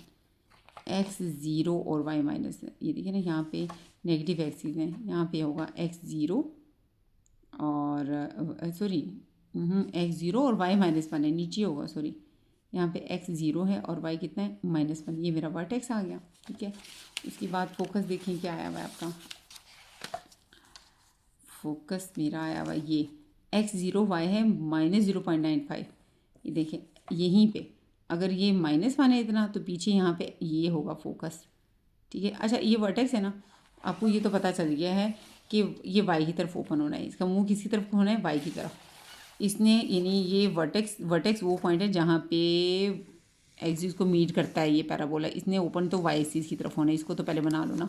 x 0 और y माइनस, ये देखिए ना यहाँ पे नेगेटिव एक्सिस हैं, यहाँ पे होगा x 0 और सॉरी x 0 और y -1 है, नीचे होगा, सॉरी यहाँ पे x 0 है और y कितना है -1। ये मेरा वर्टेक्स आ गया। ठीक है, उसके बाद फोकस देखें क्या आया हुआ है आपका, फोकस मेरा आया हुआ ये x 0 y है -0.95। ये देखें यहीं पे अगर ये -1 है इतना, तो पीछे यहाँ पे ये होगा फोकस। ठीक है, अच्छा ये वर्टेक्स है ना, आपको ये तो पता चल गया है कि ये y की तरफ ओपन होना है, इसका मुंह किसकी तरफ होना है, y की तरफ। इसने यानी ये वर्टेक्स वो पॉइंट है जहाँ पे एक्सिस को मीट करता है ये पैराबोला, इसने ओपन तो y एक्सिस की तरफ होना है, इसको तो पहले बना लो ना।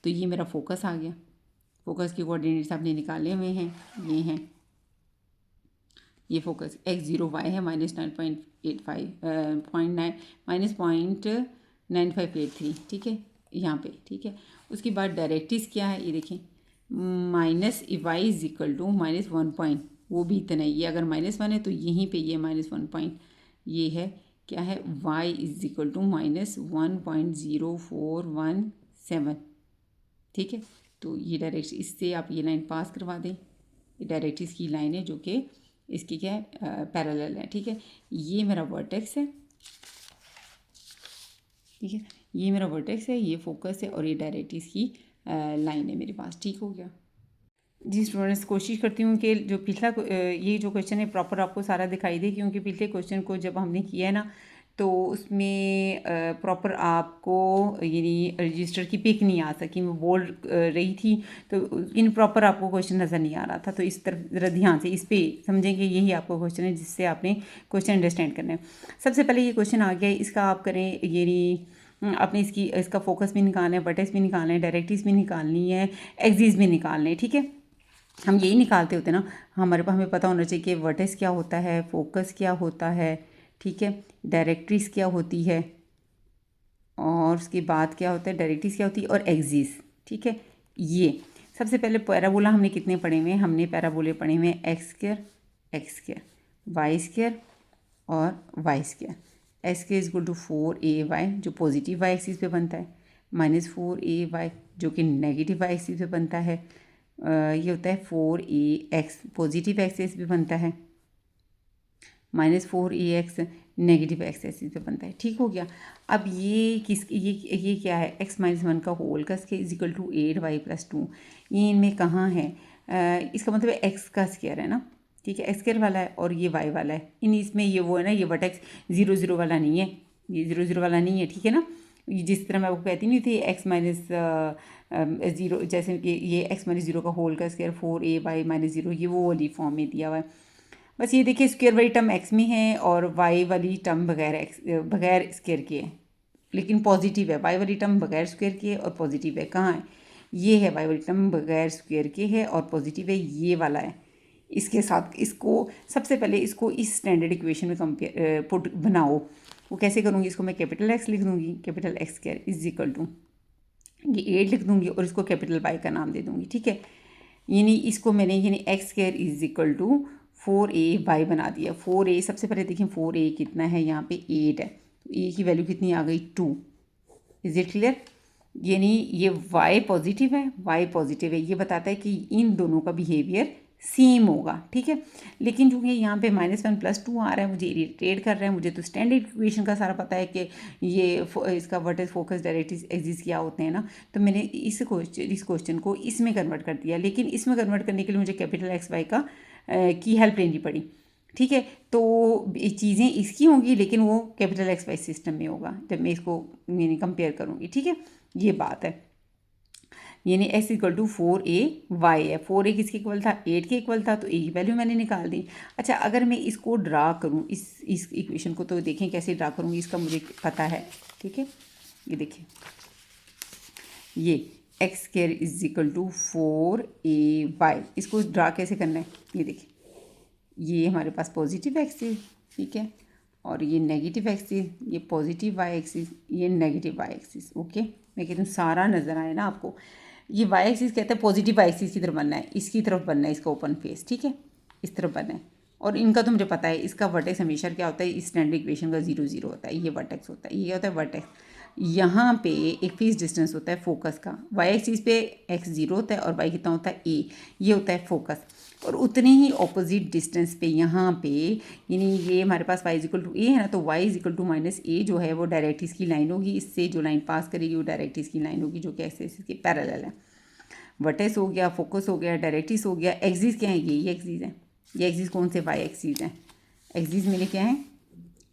तो ये मेरा फोकस आ गया, फोकस के कोऑर्डिनेट्स आपने निकाले हुए हैं, ये हैं, ये फोकस x 0 y है -0.9583। ठीक है, यहाँ पे। ठीक है, उसके बाद डायरेक्ट्रिस क्या है, ये देखें -y is equal to -1 point, वो भी इतना ही, ये अगर -1 है तो यहीं पे ये -1 पॉइंट, ये है क्या है y इज इक्वल टू -1.0417। ठीक है, तो ये डायरेक्ट, इससे आप ये लाइन पास करवा दें, ये डायरेक्ट्रिस की लाइन है जो कि इसकी क्या है पैरेलल है। ठीक है, ये मेरा वर्टेक्स है। ठीक है, ये मेरा वर्टेक्स है, ये फोकस है और ये डायरेक्ट्रिस की लाइन है मेरे पास। ठीक हो गया जी स्टूडेंट्स, कोशिश करती हूँ कि जो पिछला ये जो क्वेश्चन है प्रॉपर आपको सारा दिखाई दे, क्योंकि पिछले क्वेश्चन को जब हमने किया है ना तो उसमें प्रॉपर आपको यानी रजिस्टर की पिक नहीं आ सकी, मैं बोल रही थी तो इन प्रॉपर आपको क्वेश्चन नज़र नहीं आ रहा था। तो इस तरफ ज़रा ध्यान से इस पर समझेंगे, यही आपको क्वेश्चन है जिससे आपने क्वेश्चन अंडरस्टैंड करना है। सबसे पहले ये क्वेश्चन आ गया, इसका आप करें यानी आपने इसका फोकस भी निकालना है, वर्टेक्स भी निकालना है, डायरेक्ट्रिस भी निकालनी है, एक्सिस भी निकालने हैं। ठीक है, हम यही निकालते होते ना, हमें पता होना चाहिए कि वर्टेक्स क्या होता है, फोकस क्या होता है, ठीक है, डायरेक्ट्रिस क्या होती है, और उसके बाद क्या होता है, डायरेक्ट्रिस क्या होती है और एक्सिस। ठीक है, ये सबसे पहले पैराबोला हमने कितने पढ़े हुए हैं, हमने पैराबोले पढ़े हुए हैं x² y² और y²। x² is equal to 4ay जो पॉजिटिव y एक्सिस पे बनता है, -4ay जो कि नेगेटिव y एक्सिस पे बनता है, ये होता है 4ax पॉजिटिव एक्सिस पे बनता है, -4ax नेगेटिव एक्सिस पे बनता है। ठीक हो गया। अब ये क्या है, x - 1 का होल का square is equal to 8y + 2। ये इनमें कहाँ है, इसका मतलब है x का स्क्वायर है ना, ठीक है, एक्स स्क्वायर वाला है और ये वाई वाला है। इसमें ये वो है ना, ये वर्टेक्स 0 0 वाला नहीं है, ये 0 0 वाला नहीं है, ठीक है ना। जिस तरह मैं आपको कहती नहीं थी एक्स माइनस 0, जैसे कि ये एक्स माइनस 0 का होल का स्क्वायर 4a/-0, ये वो वाली फॉर्म में दिया हुआ है। बस ये देखिए, स्क्वायर वाली टर्म एक्स में है और वाई वाली टर्म बगैर स्क्वायर के है, लेकिन पॉजिटिव है। वाई वाली टर्म बगैर स्क्वायर के है और पॉजिटिव है। कहाँ है? ये है, वाई वाली टर्म बगैर स्क्वायर के है और पॉजिटिव है, ये वाला है। इसके साथ इसको सबसे पहले इसको इस स्टैंडर्ड इक्वेशन में कंपेयर पुट बनाओ। वो कैसे करूँगी? इसको मैं कैपिटल एक्स लिख दूँगी, capital x square is equal to ये 8 लिख दूँगी और इसको कैपिटल वाई का नाम दे दूँगी, ठीक है। यानी इसको मैंने x square is equal to 4a/, बना दिया। 4a, सबसे पहले देखिए 4a कितना है, यहाँ पे 8 है, तो a की वैल्यू कितनी आ गई? 2। Is it clear? यानी ये y पॉजिटिव है, y पॉजिटिव है, ये बताता है कि इन दोनों का बिहेवियर सेम होगा, ठीक है। लेकिन चूँकि यहाँ पे -1 + 2 आ रहा है, मुझे इरिटेट कर रहा है, मुझे तो स्टैंडर्ड इक्वेशन का सारा पता है कि ये इसका वर्टेक्स, फोकस, डायरेक्ट्रिक्स, एक्सिस क्या होते हैं ना। तो मैंने इस क्वेश्चन को इसमें कन्वर्ट कर दिया, लेकिन इसमें कन्वर्ट करने के लिए मुझे कैपिटल एक्स वाई का की हेल्प लेनी पड़ी, ठीक है। तो चीज़ें इसकी होंगी, लेकिन वो कैपिटल एक्स वाई सिस्टम में होगा जब मैं इसको यानी कंपेयर करूँगी, ठीक है। ये बात है, यानी x इक्वल टू 4a/y है। 4a किसके इक्वल था? 8 के इक्वल था, तो a की वैल्यू मैंने निकाल दी। अच्छा, अगर मैं इसको ड्रा करूँ, इस इक्वेशन को, तो देखें कैसे ड्रा करूँगी, इसका मुझे पता है, ठीक है। ये देखिए, ये x square is equal to 4a/y, इसको ड्रा कैसे करना है? ये देखिए, ये हमारे पास पॉजिटिव एक्सिस, ठीक है, और ये नेगेटिव एक्सिस, ये पॉजिटिव वाई एक्सिस, ये नेगेटिव वाई एक्सिस। ओके, मैं कहती हूँ सारा नज़र आए ना आपको। ये वाई एक्सिस कहते हैं पॉजिटिव वाई एक्सिस की तरफ बनना है, इसकी तरफ बनना है, इसका ओपन फेस, ठीक है, इस तरफ बनना है। और इनका तो मुझे पता है, इसका वर्टेक्स हमेशा क्या होता है, इस स्टैंडर्ड इक्वेशन का 0 0 होता है, ये वर्टेक्स होता है। ये क्या होता है? वर्टेक्स। यहाँ पे एक फिक्स डिस्टेंस होता है फोकस का, वाई एक्सिस पे x 0 होता है और y कितना होता है? a, ये होता है फोकस। और उतने ही ऑपोजिट डिस्टेंस पे यहाँ पे, यानी ये हमारे पास y इक्वल टू a है ना, तो y इक्वल टू -a जो है वो डायरेक्ट इसकी लाइन होगी, इससे जो लाइन पास करेगी वो डायरेक्ट इसकी लाइन होगी, जो कि एक्सिस के पैरेलल है। वर्टेक्स हो गया, फोकस हो गया, डायरेक्टिस हो गया। एक्सिस क्या है? ये एक्सिस है। ये एक्सिस कौन से? वाई एक्सिस है। एक्सिस मेरे क्या है?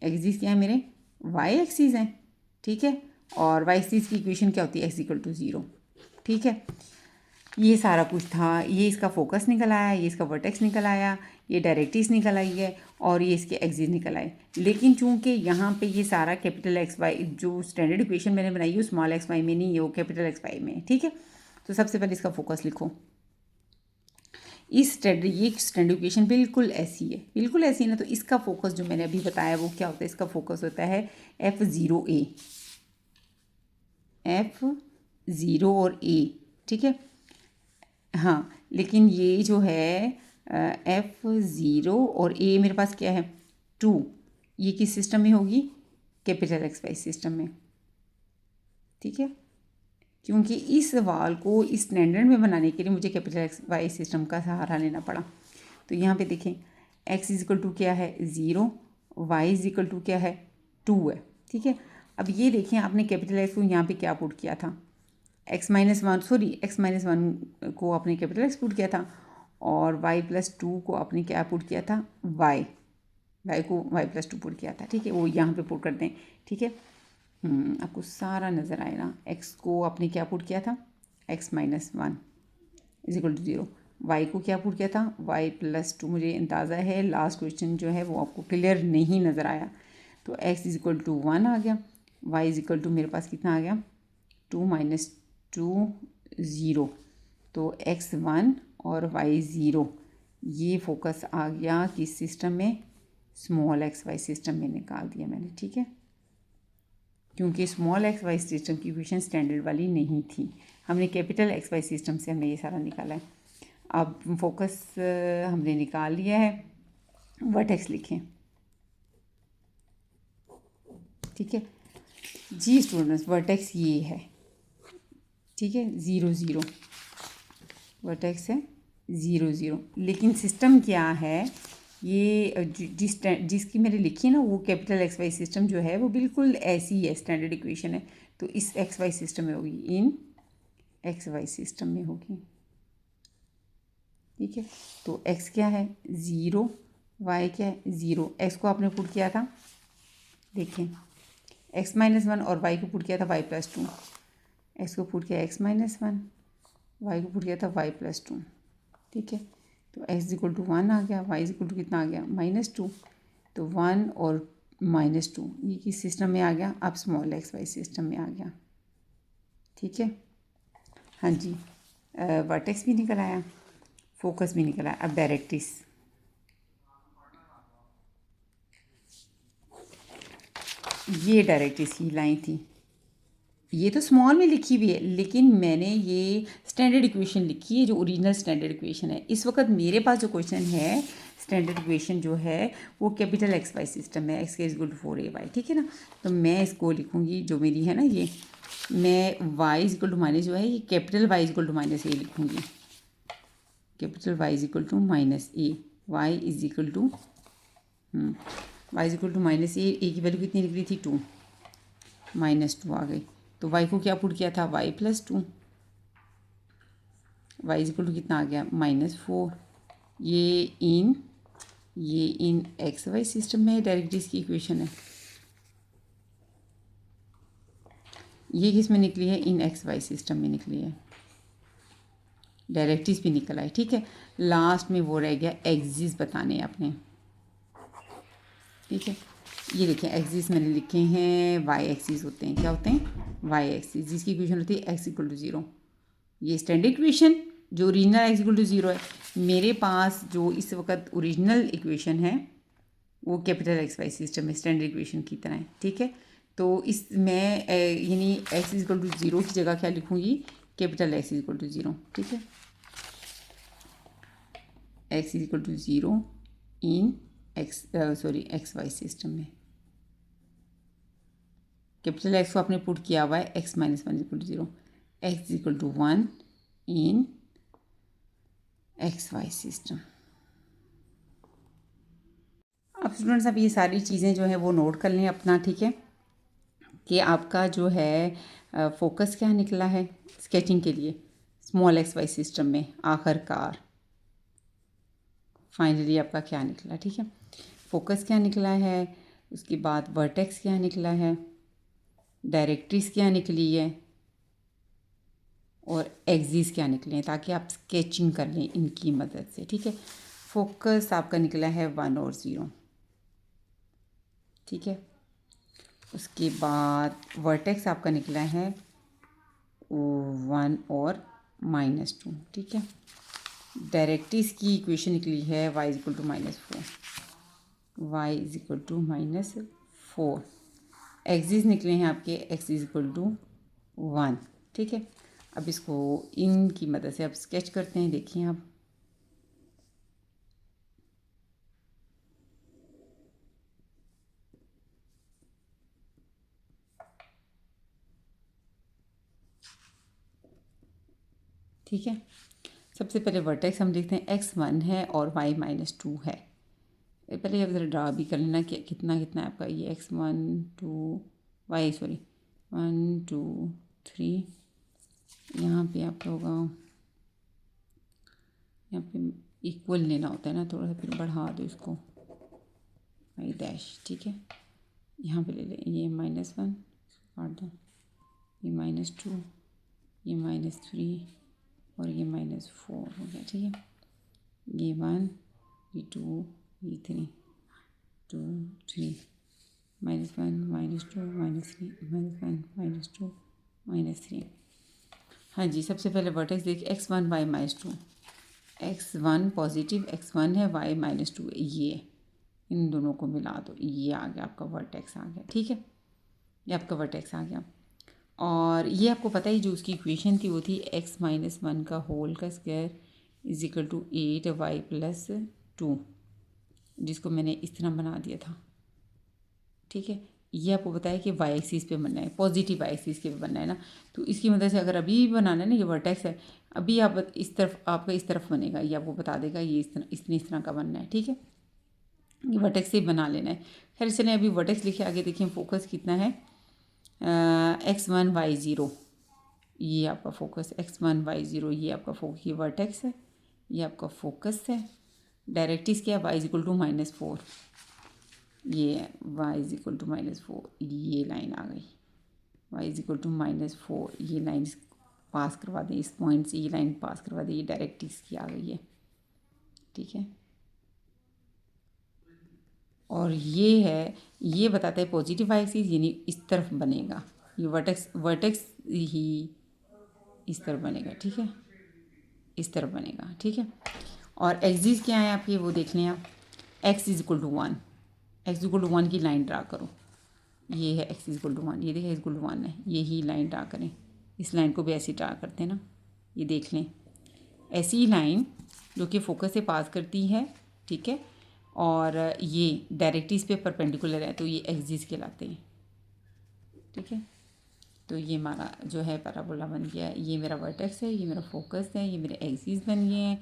एक्सिस क्या है मेरे? वाई एक्सिस है, ठीक है। और वाई एक्सिस की इक्वेशन क्या होती है? x इक्वल टू 0, ठीक है। ये सारा कुछ था, ये इसका फोकस निकल आया, ये इसका वर्टेक्स निकल आया, ये डायरेक्टिस निकल आई है और ये इसके एक्सिस निकल आए। लेकिन चूंकि यहाँ पे ये सारा कैपिटल एक्स वाई, जो स्टैंडर्ड इक्वेशन मैंने बनाई है स्मॉल एक्स वाई में नहीं है, वो कैपिटल एक्स वाई में है, ठीक है। तो सबसे पहले इसका फोकस लिखो। ये स्टैंडर्ड इक्वेशन बिल्कुल ऐसी है, बिल्कुल ऐसी है ना। तो इसका फोकस जो मैंने अभी बताया वो क्या होता है? इसका फोकस होता है F0a, F0 और a, ठीक है। हाँ, लेकिन ये जो है F0 और a मेरे पास क्या है? 2। ये किस सिस्टम में होगी? कैपिटल एक्स वाई सिस्टम में, ठीक है। क्योंकि इस सवाल को इस स्टैंडर्ड में बनाने के लिए मुझे कैपिटल एक्स वाई सिस्टम का सहारा लेना पड़ा। तो यहाँ पे देखें, x इज इक्वल टू क्या है? 0, y इज इक्वल टू क्या है? 2 है, ठीक है। अब ये देखें, आपने कैपिटल एक्स को यहाँ पे क्या पुट किया था? x माइनस वन को आपने कैपिटल एक्स पुट किया था, और y+2 को आपने क्या पुट किया था? y को y+2 पुट किया था, ठीक है। वो यहाँ पे पुट करते हैं, ठीक है। आपको सारा नज़र आए ना। x को आपने क्या पुट किया था? x minus 1 is equal to 0। y को क्या पुट किया था? y+2। मुझे अंदाज़ा है लास्ट क्वेश्चन जो है वो आपको क्लियर नहीं नज़र आया। तो x इज इक्वल टू 1 आ गया, y इज इक्वल टू मेरे पास कितना आ गया? 2 - 2 0। तो x 1 और y 0, ये फोकस आ गया किस सिस्टम में? स्मॉल एक्स वाई सिस्टम में निकाल दिया मैंने, ठीक है। क्योंकि स्मॉल एक्स वाई सिस्टम की इक्वेशन स्टैंडर्ड वाली नहीं थी, हमने कैपिटल एक्स वाई सिस्टम से हमने ये सारा निकाला है। अब फोकस हमने निकाल लिया है, वर्टेक्स लिखें, ठीक है जी स्टूडेंट्स। वर्टेक्स ये है, ठीक है, 0 0 वर्टेक्स है 0 0। लेकिन सिस्टम क्या है? ये जिसकी मैंने लिखी है ना, वो कैपिटल एक्स वाई सिस्टम जो है वो बिल्कुल ऐसी है, स्टैंडर्ड इक्वेशन है। तो इस एक्स वाई सिस्टम में होगी, इन एक्स वाई सिस्टम में होगी, ठीक है। तो x क्या है 0, y क्या है 0। x को आपने पुट किया था, देखें x-1 और y को पुट किया था y+2। x को पुट किया x-1, y को पुट किया था y+2। ठीक है। तो x=1 आ गया, y= कितना आ गया -2। तो 1 और -2 ये किस सिस्टम में आ गया, अब स्मॉल x y सिस्टम में आ गया। ठीक है। हाँ जी, वर्टेक्स भी निकल आया, फोकस भी निकल आया। अब डायरेक्ट्रिक्स, ये डायरेक्ट्रिक्स की लाइन थी, ये तो स्मॉल में लिखी हुई है, लेकिन मैंने ये स्टैंडर्ड इक्वेशन लिखी है जो ओरिजिनल स्टैंडर्ड इक्वेशन है। इस वक्त मेरे पास जो क्वेश्चन है स्टैंडर्ड इक्वेशन जो है वो कैपिटल एक्स वाई सिस्टम है, x=4ay। ठीक है ना। तो मैं इसको लिखूँगी जो मेरी है ना, ये मैं y=- जो है ये कैपिटल y=- लिखूँगी, capital y=- a, y=- a की वैल्यू कितनी निकली थी 2, -2 आ गई। तो y को क्या पुट किया था y+2, y= कितना आ गया -4। ये इन एक्स वाई सिस्टम में डायरेक्ट्रिक्स की इक्वेशन है। ये किस में निकली है, इन एक्स वाई सिस्टम में निकली है, डायरेक्ट्रिक्स भी निकल आई। ठीक है। लास्ट में वो रह गया एक्सिस बताने अपने। ठीक है। ये देखें एक्सिस मैंने लिखे हैं, वाई एक्सिस होते हैं, क्या होते हैं वाई एक्सिस, जिसकी इक्वेशन होती है x=0। ये स्टैंडर्ड इक्वेशन जो ओरिजिनल x=0 है। मेरे पास जो इस वक्त ओरिजिनल इक्वेशन है वो कैपिटल एक्स वाई सिस्टम में स्टैंडर्ड इक्वेशन की तरह है। ठीक है। तो इस मैं यानी x=0 की जगह क्या लिखूँगी, कैपिटल x=0। ठीक है। x=0 इन एक्स वाई सिस्टम में कैपिटल एक्स को आपने पुट किया हुआ है x-1=0, x=1 इन एक्स वाई सिस्टम। अब स्टूडेंट्स अब ये सारी चीज़ें जो है वो नोट कर लें अपना। ठीक है, कि आपका जो है फोकस क्या निकला है स्केचिंग के लिए स्मॉल एक्स वाई सिस्टम में, आखिरकार फाइनली आपका क्या निकला। ठीक है, फोकस क्या निकला है, उसके बाद वर्टेक्स क्या निकला है, डायरेक्ट्रिक्स क्या निकली है और एक्सिस क्या निकले हैं, ताकि आप स्केचिंग कर लें इनकी मदद से। ठीक है, फोकस आपका निकला है 1 और 0। ठीक है, उसके बाद वर्टेक्स आपका निकला है 1 और -2। ठीक है, डायरेक्ट्रिक्स की इक्वेशन निकली है y=-4, y=-4। एक्सिस निकले हैं आपके x=1। ठीक है, अब इसको इनकी मदद से आप स्केच करते हैं, देखिए आप। ठीक है, सबसे पहले वर्टेक्स हम देखते हैं, x1 है और y-2 है। पहले आप ज़रा ड्रा भी कर लेना कि कितना कितना है आपका ये x1 2 1 2 3। यहाँ पे आपका होगा, यहाँ पे इक्वल लेना होता है ना, थोड़ा सा फिर बढ़ा दो इसको y'। ठीक है, यहाँ पे ले लें ये -1 काट दो, ये -2, ये -3 और ये -4 हो गया। ठीक है, ये 1 ये 2 ये 3 2 3 -1 -2 -3 -1 -2 -3। हाँ जी, सबसे पहले वर्टेक्स देखिए x1 y-2, x1 positive x1 है, y-2 ये, इन दोनों को मिला दो, ये आ गया आपका वर्टेक्स आ गया। ठीक है, ये आपका वर्टेक्स आ गया। और ये आपको पता ही जो उसकी इक्वेशन थी वो थी x-1 का होल का स्क्वायर =8y+2, जिसको मैंने इस तरह बना दिया था। ठीक है, ये आपको बताया कि वाई एक्सिस पे बनना है, पॉजिटिव वाई एक्सिस के पे बनना है ना। तो इसकी मदद से अगर अभी भी बनाना है ना, ये वर्टेक्स है, अभी आप इस तरफ, आपका इस तरफ बनेगा, ये आपको बता देगा ये इस तरह का बनना है। ठीक है, ये वर्टेक्स से बना लेना है। खैर चलें अभी वर्टेक्स लिखे, आगे देखिए फोकस कितना है, x1 y0, ये आपका फोकस x1 y0, ये आपका फोकस, ये वर्टेक्स है, ये आपका फोकस है। डायरेक्ट्रिक्स क्या है, y इज इक्वल टू -4, ये है y इज इक्वल टू -4, ये लाइन आ गई, y इज इक्वल टू -4, ये लाइन पास करवा दें, इस पॉइंट से ये लाइन पास करवा दें, ये डायरेक्ट्रिक्स की आ गई है, ठीक है। और ये है, ये बताता है पॉजिटिव एक्सिस यानी इस तरफ बनेगा, ये वर्टेक्स ही इस तरफ बनेगा, ठीक है, इस तरफ बनेगा, ठीक है। और एक्सिस क्या है आपके, वो देख लें आप, x is equal to 1, x equal to 1 की लाइन ड्रा करो, ये है x इक्वल टू 1, ये देखिए x इक्वल टू 1 है, यही लाइन ड्रा करें, इस लाइन को भी ऐसे ड्रा करते हैं ना, ये देख लें, ऐसी लाइन जो कि फोकस से पास करती है, ठीक है, और ये डायरेक्ट्रिक्स पे परपेंडिकुलर है, तो ये एक्सिस कहलाते हैं, ठीक है। तो ये हमारा जो है पैराबोला बन गया, ये मेरा वर्टेक्स है, ये मेरा फोकस है, ये मेरे एक्सिस बन गए हैं,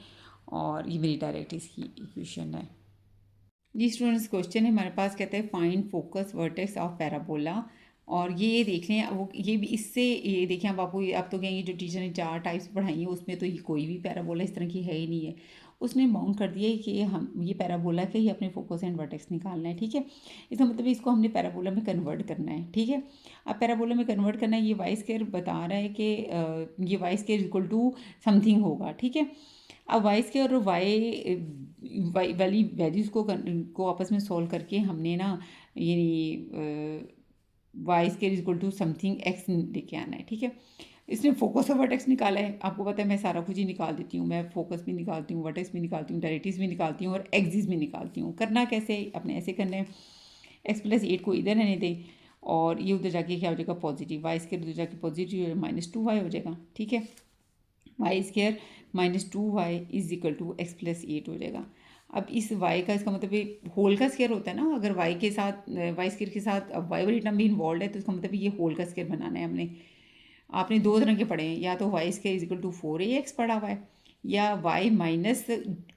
और ये मेरी डायरेक्ट्रिक्स की इक्वेशन है। जी स्टूडेंट्स, क्वेश्चन है हमारे पास, कहते हैं find focus vertex of parabola, और ये देख लें वो, ये भी इससे ये देखें, अब आपको आप तो कहेंगे जो टीचर ने 4 टाइप्स पढ़ाई हैं उसमें तो ये कोई भी पैराबोला इस तरह की है ही नहीं है, उसने बाउंड कर दिया है कि हम ये पैराबोला के ही अपने फोकस एंड वर्टेक्स निकालना है, ठीक है। इसका मतलब इसको हमने पैराबोला में कन्वर्ट करना है, ठीक है। अब पैराबोला में कन्वर्ट करना है, ये वाई स्क्वायर बता रहा है कि ये y square equal to something होगा, ठीक है। अब वाई स्क्वायर और वाई वाली वैल्यूज़ को आपस में सॉल्व करके हमने ना ये y square equal to something x लेके आना है, ठीक है। इसने फोकस और वर्टेक्स निकाला है, आपको पता है मैं सारा कुछ ही निकाल देती हूँ, मैं फोकस भी निकालती हूँ, वर्टेक्स भी निकालती हूँ, डायरेक्ट्रिक्स भी निकालती हूँ और एक्सिस भी निकालती हूँ। करना कैसे, अपने ऐसे करना है, x+8 को इधर रहने दें और ये उधर जाके क्या हो जाएगा पॉजिटिव, वाई स्क्वायर उधर जाके पॉजिटिव -2y हो जाएगा, ठीक है। Y square -2y is equal to x+8 हो जाएगा। अब इस y का, इसका मतलब ये होल का स्क्वायर होता है ना, अगर y के साथ वाई स्क्वायर के साथ अब y वाली टर्म भी इन्वॉल्व है तो इसका मतलब ये होल का स्क्वायर बनाना है हमने। आपने 2 तरह के पढ़े हैं, या तो y square is equal to 4ax पढ़ा हुआ है, या y माइनस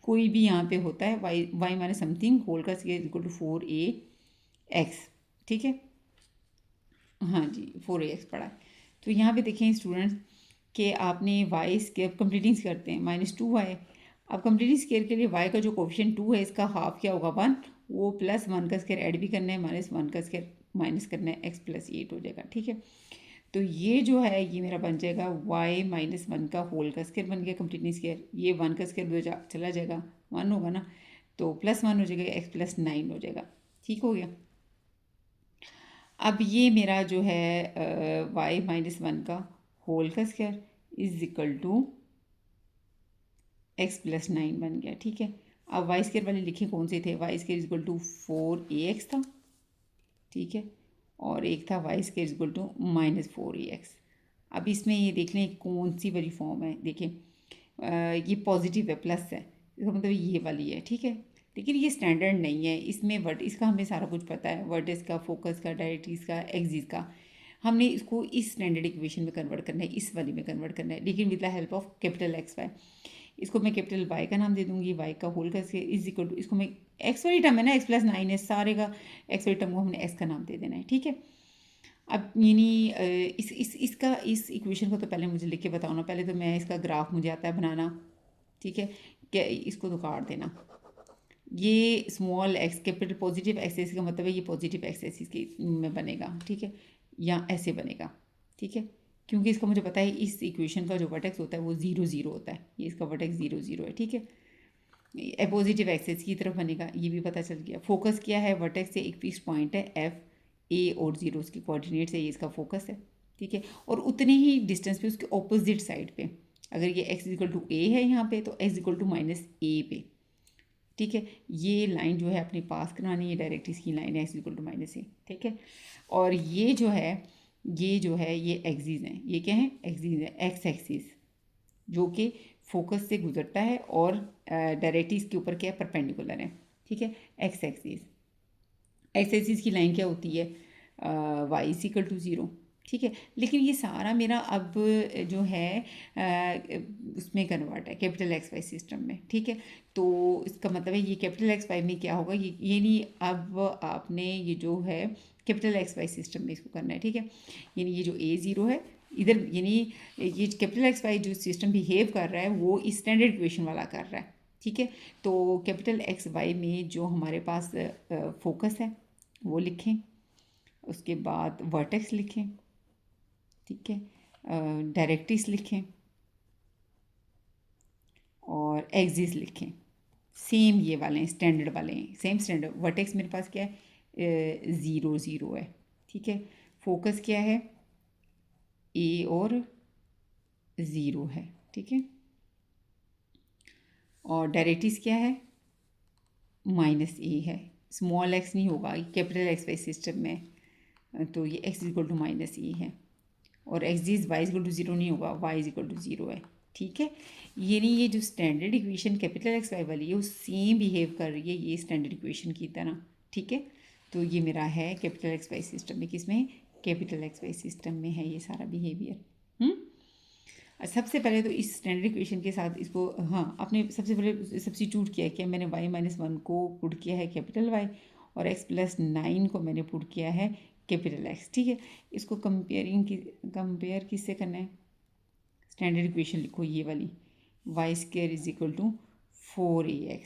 कोई भी यहाँ पे होता है, y माइनस समथिंग होल का square is equal to 4ax, ठीक है। हाँ जी, 4ax पढ़ा है। तो यहाँ पे देखें स्टूडेंट्स कि आपने वाई स्क्वायर कंप्लीटिंग करते हैं -2y, अब कंप्लीटिंग स्क्वायर के लिए y का जो कोफिशिएंट 2 है इसका हाफ क्या होगा 1, वो +1 का स्क्वायर ऐड भी करना है, -1 का स्क्वायर माइनस करना है, x+8 हो जाएगा, ठीक है। तो ये जो है ये मेरा बन जाएगा y -1 का होल का स्क्वायर बन गया कंप्लीटिंग स्क्वायर, ये 1 का स्क्वायर चला जाएगा, 1 होगा ना, तो +1 हो जाएगा, x+9 हो जाएगा, ठीक हो गया। अब ये मेरा जो है y -1 का होल का square is equal to x+9 बन गया, ठीक है। अब वाई स्क्वायर वाले लिखे कौन से थे, y square is equal to 4ax था, ठीक है, और एक था y square is equal to -4ax। अब इसमें ये देख लें कौन सी वाली फॉर्म है, देखें ये पॉजिटिव है, प्लस है, इसका मतलब ये वाली है, ठीक है। लेकिन ये स्टैंडर्ड नहीं है, इसमें इसका हमें सारा कुछ पता है, वर्टेक्स का, फोकस का, डायरेक्ट्रिक्स का, एक्सिस का, हमने इसको इस स्टैंडर्ड इक्वेशन में कन्वर्ट करना है, इस वाली में कन्वर्ट करना है, लेकिन with the help of capital XY। इसको मैं कैपिटल Y का नाम दे दूंगी, Y का होल का इज इक्वल टू, इसको मैं x वाली टर्म है ना, x+9 है, सारे का x वाली टर्म को हमने x का नाम दे देना है, ठीक है। अब यानी इस इक्वेशन को तो पहले मुझे लिख के बताओ ना, पहले तो मैं इसका ग्राफ मुझे आता है बनाना, ठीक है, क्या इसको तो काट देना, ये small x capital positive axes का मतलब है ये पॉजिटिव एक्सेस के में बनेगा, ठीक है, या ऐसे बनेगा, ठीक है, क्योंकि इसका मुझे पता है इस इक्वेशन का जो वर्टेक्स होता है वो 0 0 होता है, ये इसका वर्टेक्स 0 0 है, ठीक है। पॉजिटिव एक्सेस की तरफ बनेगा, ये भी पता चल गया। फोकस क्या है, वर्टेक्स से एक फिक्स पॉइंट है f, a और 0 उसकी कोऑर्डिनेट्स है, ये इसका फोकस है, ठीक है। और उतने ही डिस्टेंस पे उसके ऑपोजिट साइड पे, अगर ये x इक्वल टू a है यहाँ पे तो x इक्वल टू -a पे, ठीक है। ये लाइन जो है अपने पास करानी है, डायरेक्ट इसकी लाइन है x इक्वल टू -a, ठीक है। और ये जो है ये एक्सिस है, ये क्या है, एक्सिस है, एक्स एक्सिस जो कि फोकस से गुजरता है और डायरेक्टली इसके ऊपर क्या है, परपेंडिकुलर है, ठीक है। एक्स एक्सिस की लाइन क्या होती है, y इज इक्वल टू 0, ठीक है। लेकिन ये सारा मेरा अब जो है उसमें कन्वर्ट है कैपिटल XY सिस्टम में, ठीक है। तो इसका मतलब है ये कैपिटल XY में क्या होगा, ये नहीं, अब आपने ये जो है कैपिटल XY सिस्टम में इसको करना है, ठीक है। यानी ये जो A0 है इधर यानी ये कैपिटल एक्स वाई जो सिस्टम बिहेव कर रहा है वो स्टैंडर्ड इक्वेशन वाला कर रहा है, ठीक है। तो कैपिटल एक्स वाई में जो हमारे पास फोकस है वो लिखें, उसके बाद वर्टेक्स लिखें, ठीक है, डायरेक्ट्रिक्स लिखें और एक्सिस लिखें। सेम ये वाले हैं, स्टैंडर्ड वाले हैं, सेम स्टैंडर्ड। वर्टेक्स मेरे पास क्या है, 0 0 है, ठीक है। फोकस क्या है, ए और 0 है, ठीक है। और डायरेक्ट्रिक्स क्या है, -a है। स्मॉल एक्स नहीं होगा कैपिटल एक्स वाई सिस्टम में, तो ये x इक्वल टू -a है। और एक्सिस y इक्वल टू 0 नहीं होगा, y इक्वल टू 0 है, ठीक है। ये नहीं, ये जो standard equation capital x y वाली है वो सेम बिहेव कर रही है ये स्टैंडर्ड इक्वेशन की तरह, ठीक है। तो ये मेरा है कैपिटल एक्स वाई सिस्टम में, किसमें, कैपिटल एक्स वाई सिस्टम में है ये सारा बिहेवियर। सबसे पहले तो इस स्टैंडर्ड इक्वेशन के साथ इसको, हाँ, आपने सबसे पहले सब्स्टिट्यूट किया है क्या, मैंने y-1 को पुट किया है कैपिटल वाई और x+9 को मैंने पुट किया है कैपिटल एक्स, ठीक है। इसको कंपेयर किससे करना है, स्टैंडर्ड इक्वेशन लिखो ये वाली, y² is equal to 4ax।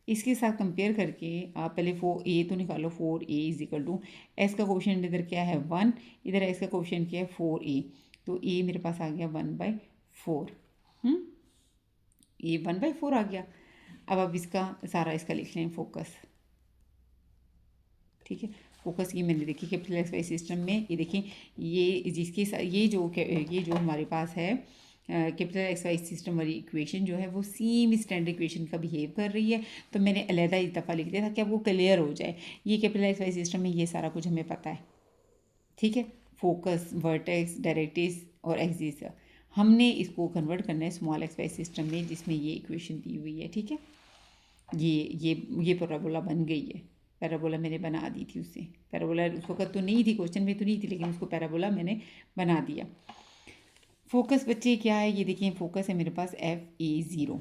इसके साथ कंपेयर करके आप पहले 4a तो निकालो, 4a is equal to x का कोफिशिएंट इधर क्या है 1, इधर एक्स का कोफिशिएंट क्या है 4a, तो a मेरे पास आ गया 1/4, ये 1/4 आ गया। अब इसका सारा इसका लिख लें फोकस, ठीक है। फोकस ये मैंने देखी कैपिटल एक्स वाई सिस्टम में, ये देखिए ये जिसके ये जो हमारे पास है कैपिटल एक्स वाई सिस्टम वाली इक्वेशन जो है वो सेम स्टैंडर्ड इक्वेशन का बिहेव कर रही है। तो मैंने अलहदा इस दफ़ा लिख दिया था कि आपको क्लियर हो जाए, ये कैपिटल एक्स वाई सिस्टम में ये सारा कुछ हमें पता है, ठीक है। फोकस, वर्टेक्स, डायरेक्ट्रिक्स और एक्सिस, हमने इसको कन्वर्ट करना है स्मॉल एक्स वाई सिस्टम में जिसमें ये इक्वेशन दी हुई है, ठीक है। ये पैराबोला बन गई है, पैराबोला मैंने बना दी थी उससे, पैराबोला उस वक्त तो नहीं थी, क्वेश्चन में तो नहीं थी, लेकिन उसको पैराबोला मैंने बना दिया। फोकस बच्चे क्या है, ये देखिए फोकस है मेरे पास F(a)(0),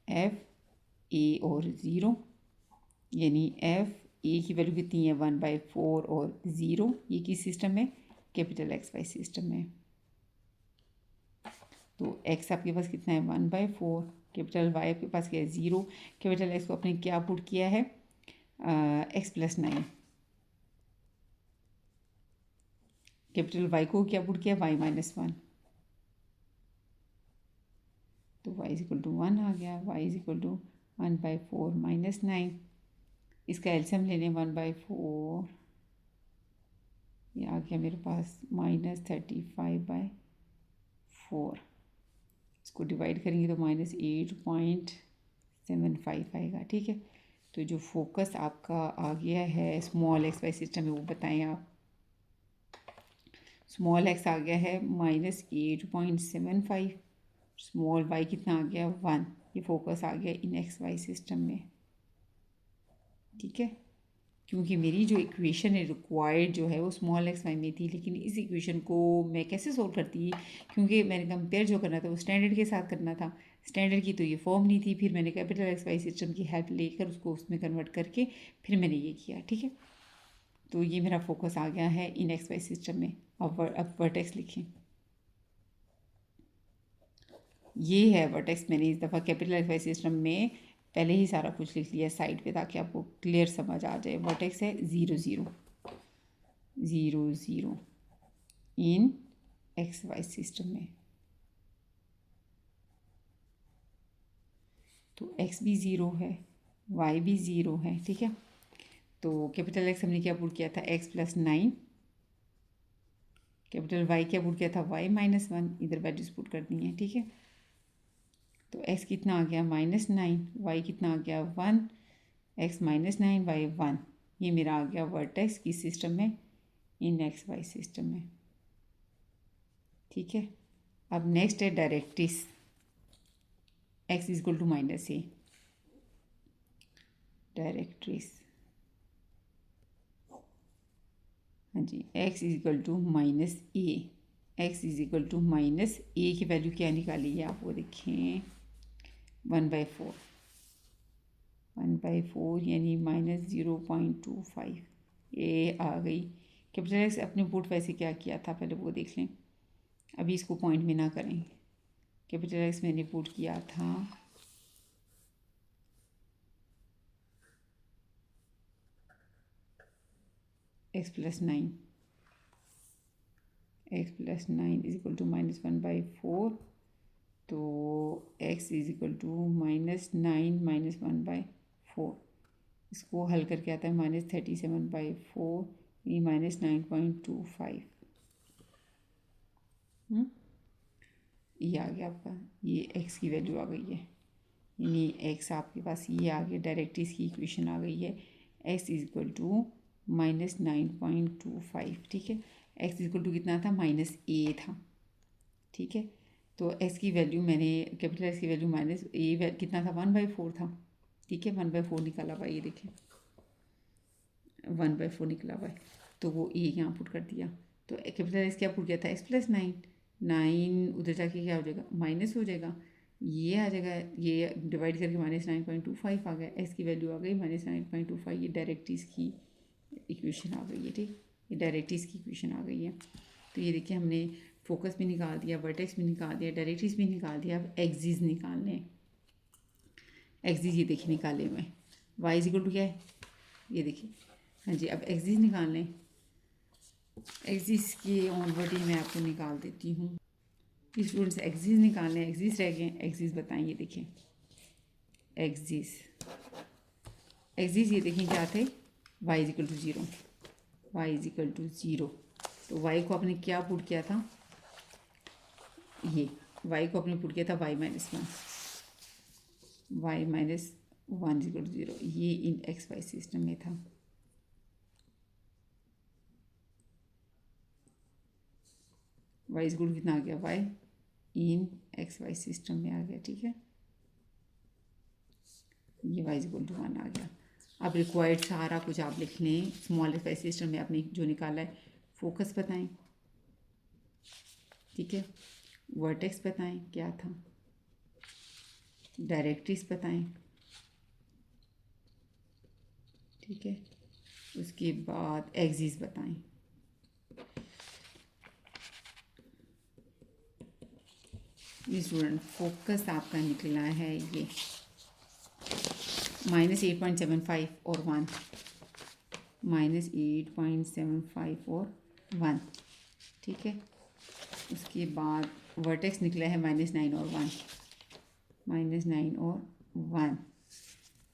F(a) और 0, यानी F(a) की वैल्यू कितनी है 1/4 और 0, ये किस सिस्टम में, कैपिटल एक्स वाई सिस्टम में। तो x आपके पास कितना है 1/4, कैपिटल y आपके पास क्या है 0, कैपिटल x को आपने क्या पुट किया है x+9, कैपिटल y को क्या पुट किया y-1, तो y इक्वल टू 1 आ गया, y इक्वल टू 1/4 -9, इसका एलसीएम लेने 1/4, ये आ गया मेरे पास -35/4, इसको डिवाइड करेंगे तो -8.75 आएगा, ठीक है। तो जो फोकस आपका आ गया है स्मॉल एक्स वाई सिस्टम में वो बताएं आप, स्मॉल एक्स आ गया है -8.75, स्मॉल वाई कितना आ गया 1, ये फोकस आ गया इन एक्स वाई सिस्टम में, ठीक है। क्योंकि मेरी जो इक्वेशन है रिक्वायर्ड जो है वो स्मॉल एक्स वाई में थी, लेकिन इस इक्वेशन को मैं कैसे सोल्व करती, क्योंकि मैंने कंपेयर जो करना था वो स्टैंडर्ड के साथ करना था, स्टैंडर्ड की तो ये फॉर्म नहीं थी, फिर मैंने कैपिटल एक्स वाई सिस्टम की हेल्प लेकर उसको उसमें कन्वर्ट करके फिर मैंने ये किया, ठीक है। तो ये मेरा फोकस आ गया है इन एक्स वाई सिस्टम में। अब वर्टेक्स लिखें, ये है वर्टेक्स, मैंने इस दफ़ा कैपिटल एक्स वाई सिस्टम में पहले ही सारा कुछ लिख लिया साइड पे ताकि आपको क्लियर समझ आ जाए। वर्टेक्स है 0 0 0 0 इन एक्स वाई सिस्टम में, तो x भी 0 है, y भी 0 है, ठीक है। तो कैपिटल एक्स हमने क्या पुट किया था x+9, कैपिटल y क्या पुट किया था y-1, इधर वैल्यूज पुट करनी है, ठीक है। तो x कितना आ गया -9, y कितना आ गया 1, x -9 y 1, ये मेरा आ गया वर्टेक्स की सिस्टम में इन एक्स वाई सिस्टम में, ठीक है। अब नेक्स्ट है directrix, x equal to -a, directrix, हाँ जी, x equal to -a, x equal to -a की वैल्यू क्या निकाली है आप वो देखें 1/4, 1/4 यानी -0.25, ये आ गई। कैपिटल एक्स अपने पुट वैसे क्या किया था पहले वो देख लें, अभी इसको पॉइंट में ना करें। कैपिटल एक्स मैंने पुट किया था x plus 9 is equal to -1/4, तो x इज इक्वल टू -9 -1/4। इसको हल करके आता है -37/4 ये -9.25। ये आ गया आपका, ये x की वैल्यू आ गई है, यानी x आपके पास ये आ गया, डायरेक्ट इसकी इक्वेशन आ गई है x इज इक्वल टू -9.25। ठीक है, x इज इक्वल टू कितना था, -a था। ठीक है, तो x की वैल्यू मैंने कैपिटल x की वैल्यू -a कितना था, 1/4 था। ठीक है, 1/4 निकाला हुआ, ये देखें 1/4 निकला हुआ है, तो वो a यहाँ पुट कर दिया। तो कैपिटल x क्या पुट किया था, x प्लस 9 उधर जाके क्या हो जाएगा, माइनस हो जाएगा, ये आ जाएगा, ये डिवाइड करके -9.25 आ गया, x की वैल्यू आ गई -9.25। ये डायरेक्ट इसकी इक्वेशन आ गई है। ठीक, ये डायरेक्ट इसकी इक्वेशन आ गई है। तो ये देखिए हमने फोकस भी निकाल दिया, वर्टेक्स भी निकाल दिया, डायरेक्ट्रिक्स भी निकाल दिया। अब एक्सिस निकालने हैं। एक्सिस ये देखिए निकाले हुए, वाई इज इक्वल टू क्या है, ये देखिए, हाँ जी। अब एक्सिस निकालने, एक्सिस के ऑनवर्ड ही मैं आपको निकाल देती हूँ। स्टूडेंट्स एक्सिस निकालने, एक्सिस रह गए, एक्सिस बताएं, ये देखें एक्सिस, एक्सिस ये देखें क्या थे, y is equal to 0, y is equal to 0। तो वाई को आपने क्या पुट किया था, ये y को आपने पुट किया था y-1, y-1 is equal to 0, ये इन एक्स वाई सिस्टम में था। y इज इक्वल टू कितना आ गया, y इन एक्स वाई सिस्टम में आ गया। ठीक है, ये y इज इक्वल टू 1 आ गया। अब रिक्वायर्ड सारा कुछ आप लिख लें, स्मॉल एक्स वाई सिस्टम में आपने जो निकाला है, फोकस बताएं, ठीक है, वर्टेक्स बताएं क्या था, डायरेक्ट्रिक्स बताएं, ठीक है, उसके बाद एक्सिस बताएं। ये स्टूडेंट फोकस आपका निकला है ये -8.75 और 1, -8.75 और 1। ठीक है, उसके बाद वर्टेक्स निकला है -9 और 1, -9 और 1।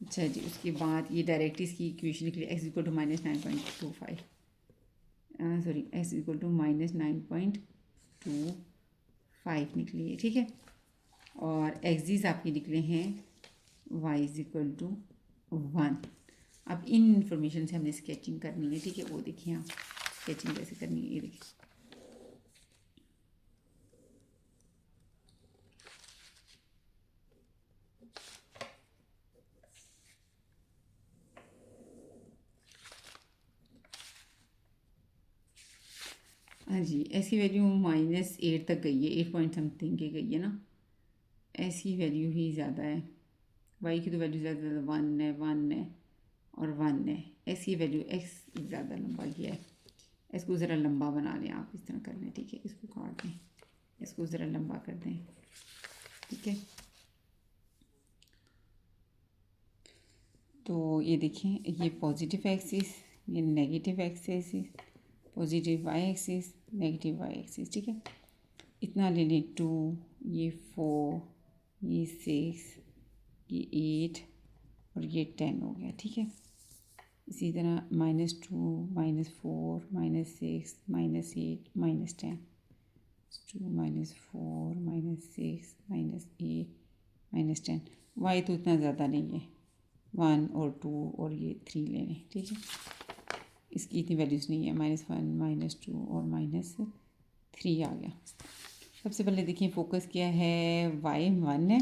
अच्छा जी, उसके बाद ये डायरेक्ट इसकी इक्वेशन निकली x equal to -9.25, sorry x equal to -9.25 निकली है। ठीक है, और एक्सिस आपके निकले हैं y इज इक्वल टू 1। अब इन इंफॉर्मेशन से हमने स्केचिंग करनी है। ठीक है, वो देखिए आप स्केचिंग कैसे करनी है, ये देखिए। हाँ जी, एस की वैल्यू -8 तक गई है, 8 पॉइंट समथिंग की गई है ना, एस की वैल्यू ही ज़्यादा है, वाई की तो वैल्यू ज़्यादा 1 है, 1 है और 1 है। एस की वैल्यू एक्स ज़्यादा लंबा किया है, इसको ज़रा लंबा बना लें आप, इस तरह कर लें। ठीक है, इसको काट दें, इसको ज़रा लंबा कर दें। ठीक है, तो ये देखें, ये पॉजिटिव एक्सिस, ये negative axis, positive Y axis, negative Y axis. ठीक है, इतना ले लें 2, ये 4, ये 6, ये 8 और ये 10 हो गया। ठीक है, इसी तरह -2, -4, -6, -8, -10, 2, -4, -6, -8, -10। वाई तो इतना ज़्यादा नहीं है, 1 और 2 और ये 3 ले लें। ठीक है, इसकी इतनी वैल्यूज़ नहीं है, -1, -2 और -3 आ गया। सबसे पहले देखिए फोकस क्या है, y1 है,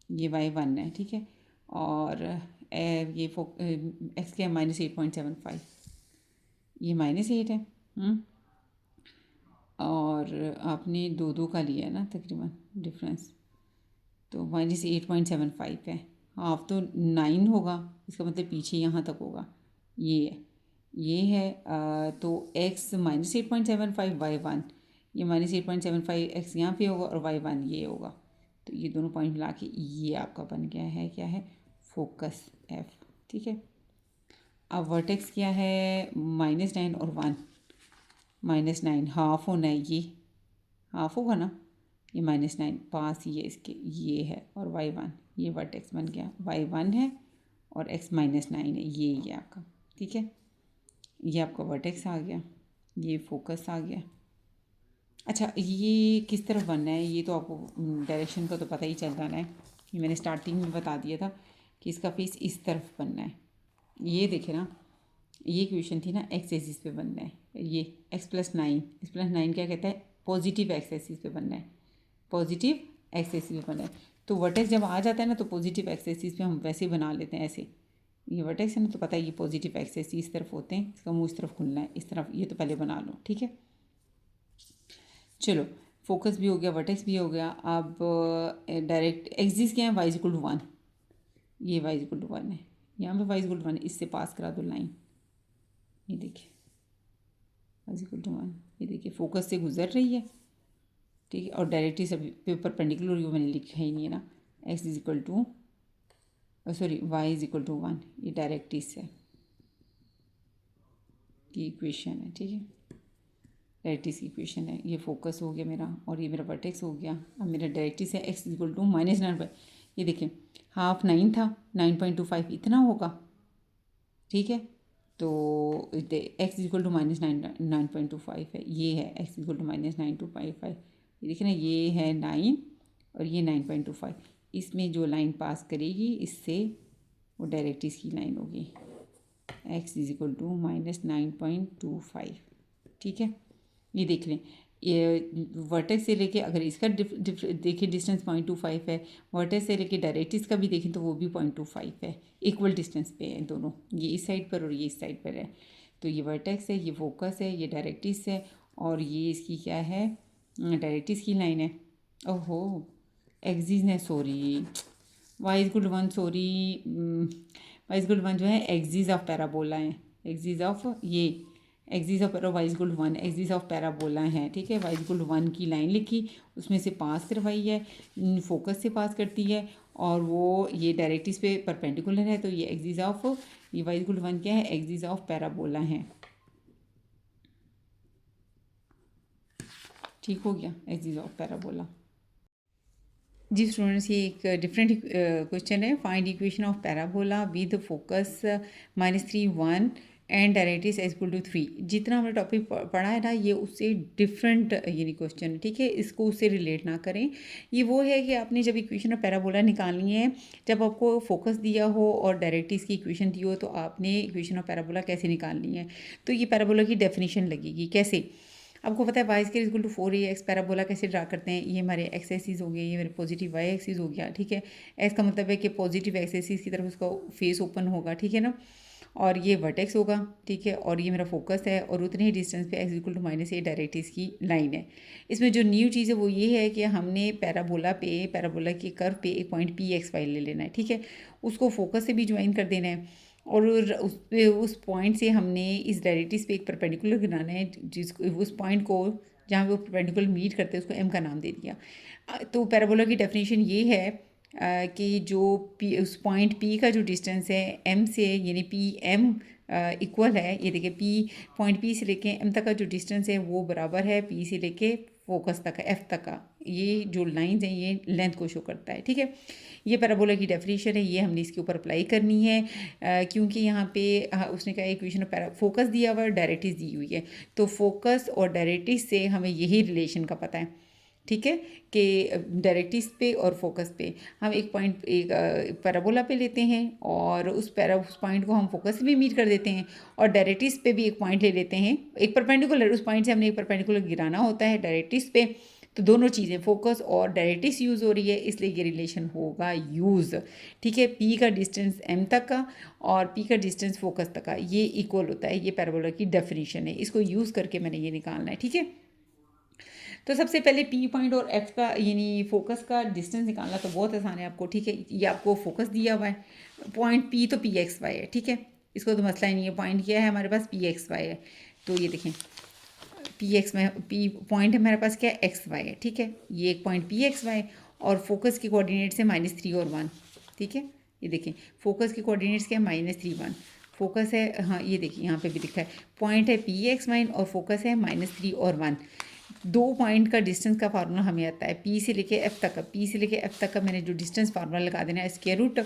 ये y1 है। ठीक है, और ये एक्स क्या है, -8.75, ये -8 है। और आपने 2 का लिया है ना तकरीबन डिफरेंस, तो -8.75 है, हाफ तो 9 होगा, इसका मतलब पीछे यहाँ तक होगा, ये है, तो x -8.75 y1, ये -8.75x यहाँ पे होगा और y1 ये होगा। तो ये दोनों पॉइंट मिला के ये आपका बन गया है क्या है, फोकस F। ठीक है, अब वर्टेक्स क्या है, -9 और 1, -9 हाफ होना है, ये हाफ होगा ना, ये -9 पास ये इसके ये है, और y1 ये वर्टेक्स बन गया, y1 है और x -9 है, ये आपका। ठीक है, ये आपका वर्टेक्स आ गया, ये फोकस आ गया। अच्छा, ये किस तरफ बनना है, ये तो आपको डायरेक्शन का तो पता ही चल जाना है, ये मैंने स्टार्टिंग में बता दिया था कि इसका फेस इस तरफ बनना है। ये देखे ना, ये इक्वेशन थी ना, एक्स एक्सिस पे बनना है, ये x+9 क्या कहता है, पॉजिटिव एक्स एक्सिस पे बनना है, पॉजिटिव एक्स एक्सिस पे बनना है। तो वर्टेक्स जब आ जाता है ना तो पॉजिटिव एक्स एक्सिस पे हम वैसे बना लेते हैं, ऐसे। ये वर्टेक्स है ना, तो पता है ये पॉजिटिव एक्स एक्सिस इस तरफ होते हैं, इसका मुंह इस तरफ खुलना है, इस तरफ, ये तो पहले बना लो। ठीक है, चलो फोकस भी हो गया, वर्टेक्स भी हो गया। अब डायरेक्ट एक्सिस क्या है, y=1, ये y=1 है, यहाँ पे y=1 है, इससे पास करा दो लाइन, ये देखिए y=1, ये देखिए फोकस से गुजर रही है। ठीक है, और डायरेक्टली सभी पे परपेंडिकुलर मैंने लिखा ही नहीं है ना, y=1, ये डायरेक्टिस है की इक्वेशन है। ठीक है, डायरेक्टिस की इक्वेशन है, ये फोकस हो गया मेरा और ये मेरा वर्टेक्स हो गया। अब मेरा डायरेक्टिस है x=-9, ये देखिए हाफ 9 था, 9.25 इतना होगा। ठीक है, तो x=-9.25 है, ये है x=-9.25, ये देखिए ना, ये है 9 और ये 9.25, इसमें जो लाइन पास करेगी इससे वो डायरेक्टिस की लाइन होगी, x=-9.25। ठीक है, ये देख लें, ये वर्टेक्स से लेके अगर इसका देखिए डिस्टेंस 0.25 है, वर्टेक्स से लेके डायरेक्टिस का भी देखें तो वो भी 0.25 है, इक्वल डिस्टेंस पे है दोनों, ये इस साइड पर और ये इस साइड पर है। तो ये वर्टेक्स है, ये फोकस है, ये डायरेक्टिस है, और ये इसकी क्या है, डायरेक्टिस की लाइन है। ओहो, एक्सिस है, सॉरी, y=1, सॉरी, y=1 जो है एक्सिस ऑफ पैराबोला है, एक्सिस ऑफ ये axis of y=1 axis of parabola है। ठीक है, y=1 की लाइन लिखी, उसमें से पास करवाई है, फोकस से पास करती है, और वो ये डायरेक्टिस पे परपेंडिकुलर है, तो ये एक्सिस ऑफ, ये y=1 क्या है, एक्सिस ऑफ पैराबोला है। ठीक हो गया, एक्सिस ऑफ पैराबोला। जी स्टूडेंट्स, ये एक डिफरेंट क्वेश्चन है, find equation of parabola with focus -3 1 and directrix x=3। जितना हमने टॉपिक पढ़ा है ना, ये उससे डिफरेंट यानी क्वेश्चन है। ठीक है, इसको उससे रिलेट ना करें। ये वो है कि आपने जब इक्वेशन ऑफ पैराबोला निकालनी है, जब आपको फोकस दिया हो और डायरेक्टिस की इक्वेशन दी हो, तो आपने इक्वेशन ऑफ पैराबोला कैसे निकालनी है। तो ये पैराबोला की डेफिनेशन लगेगी कैसे, आपको पता है y=4ax पैराबोला कैसे ड्रा करते हैं, ये हमारे एक्स एक्सिस हो गया, ये मेरे पॉजिटिव y एक्सिस हो गया। ठीक है, एक्स का मतलब है कि पॉजिटिव एक्स एक्सिस की तरफ उसका फेस ओपन होगा। ठीक है ना, और ये वर्टेक्स होगा। ठीक है, और ये मेरा फोकस है, और उतने ही डिस्टेंस पे x=-a डायरेक्टिस की लाइन है। इसमें जो न्यू चीज़ है वो ये है कि हमने पैराबोला के कर्व पे एक पॉइंट pxy ले लेना है। ठीक है, उसको फोकस से भी ज्वाइन कर देना है, और उस पॉइंट से हमने इस डायरेक्टिस पे एक परपेंडिकुलर गिराना है, जिसको उस पॉइंट को जहाँ पे वो परपेंडिकुलर मीट करते हैं उसको m का नाम दे दिया। तो पैराबोला की डेफिनेशन ये है कि जो उस पॉइंट P का जो डिस्टेंस है m से, यानी PM इक्वल है, ये देखिए पॉइंट P से लेके m तक का जो डिस्टेंस है वो बराबर है P से लेके फोकस तक का, F तक का। ये जो लाइंस हैं ये लेंथ को शो करता है। ठीक है, ये पैराबोला की डेफिनेशन है, ये हमने इसके ऊपर अप्लाई करनी है, क्योंकि यहाँ पे उसने कहा इक्वेशन ऑफ फोकस दिया हुआ है, डायरेक्टिस दी हुई है, तो फोकस और डायरेक्टिस से हमें यही रिलेशन का पता है। ठीक है, कि डायरेक्टिस पे और फोकस पे हम एक पॉइंट एक पैराबोला पे लेते हैं, और उस पॉइंट को हम फोकस से भी मीट कर देते हैं, और डायरेक्टिस पे भी एक पॉइंट ले लेते हैं, एक परपेंडिकुलर, उस पॉइंट से हमने एक परपेंडिकुलर गिराना होता है डायरेक्टिस पे। तो दोनों चीज़ें फोकस और डायरेक्टिस यूज़ हो रही है, इसलिए ये रिलेशन होगा यूज़। ठीक है, P का डिस्टेंस m तक का और P का डिस्टेंस फोकस तक का, ये इक्वल होता है, ये पैराबोला की डेफिनेशन है, इसको यूज़ करके मैंने ये निकालना है। ठीक है, तो सबसे पहले P पॉइंट और F का यानी फोकस का डिस्टेंस निकालना तो बहुत आसान है आपको। ठीक है, ये आपको फोकस दिया हुआ है, पॉइंट P तो PXY है। ठीक है, इसको तो मसला ही नहीं है, पॉइंट क्या है हमारे पास PXY है। तो ये देखें P X Y, P point हमारे पास क्या है, एक्स वाई है, ठीक है। ये एक पॉइंट पी एक्स वाई और फोकस के कोऑर्डिनेट्स है -3 और 1, ठीक है। ये देखें फोकस के कोऑर्डिनेट्स क्या है, -3 1 फोकस है। हाँ ये देखिए यहाँ पे भी लिखा है, पॉइंट है पी एक्स वाई और फोकस है -3 और 1। दो पॉइंट का डिस्टेंस का फार्मूला हमें आता है, पी से लेके एफ तक का, पी से लेके एफ तक का मैंने जो डिस्टेंस फार्मूला लगा देना है, स्क्वायर रूट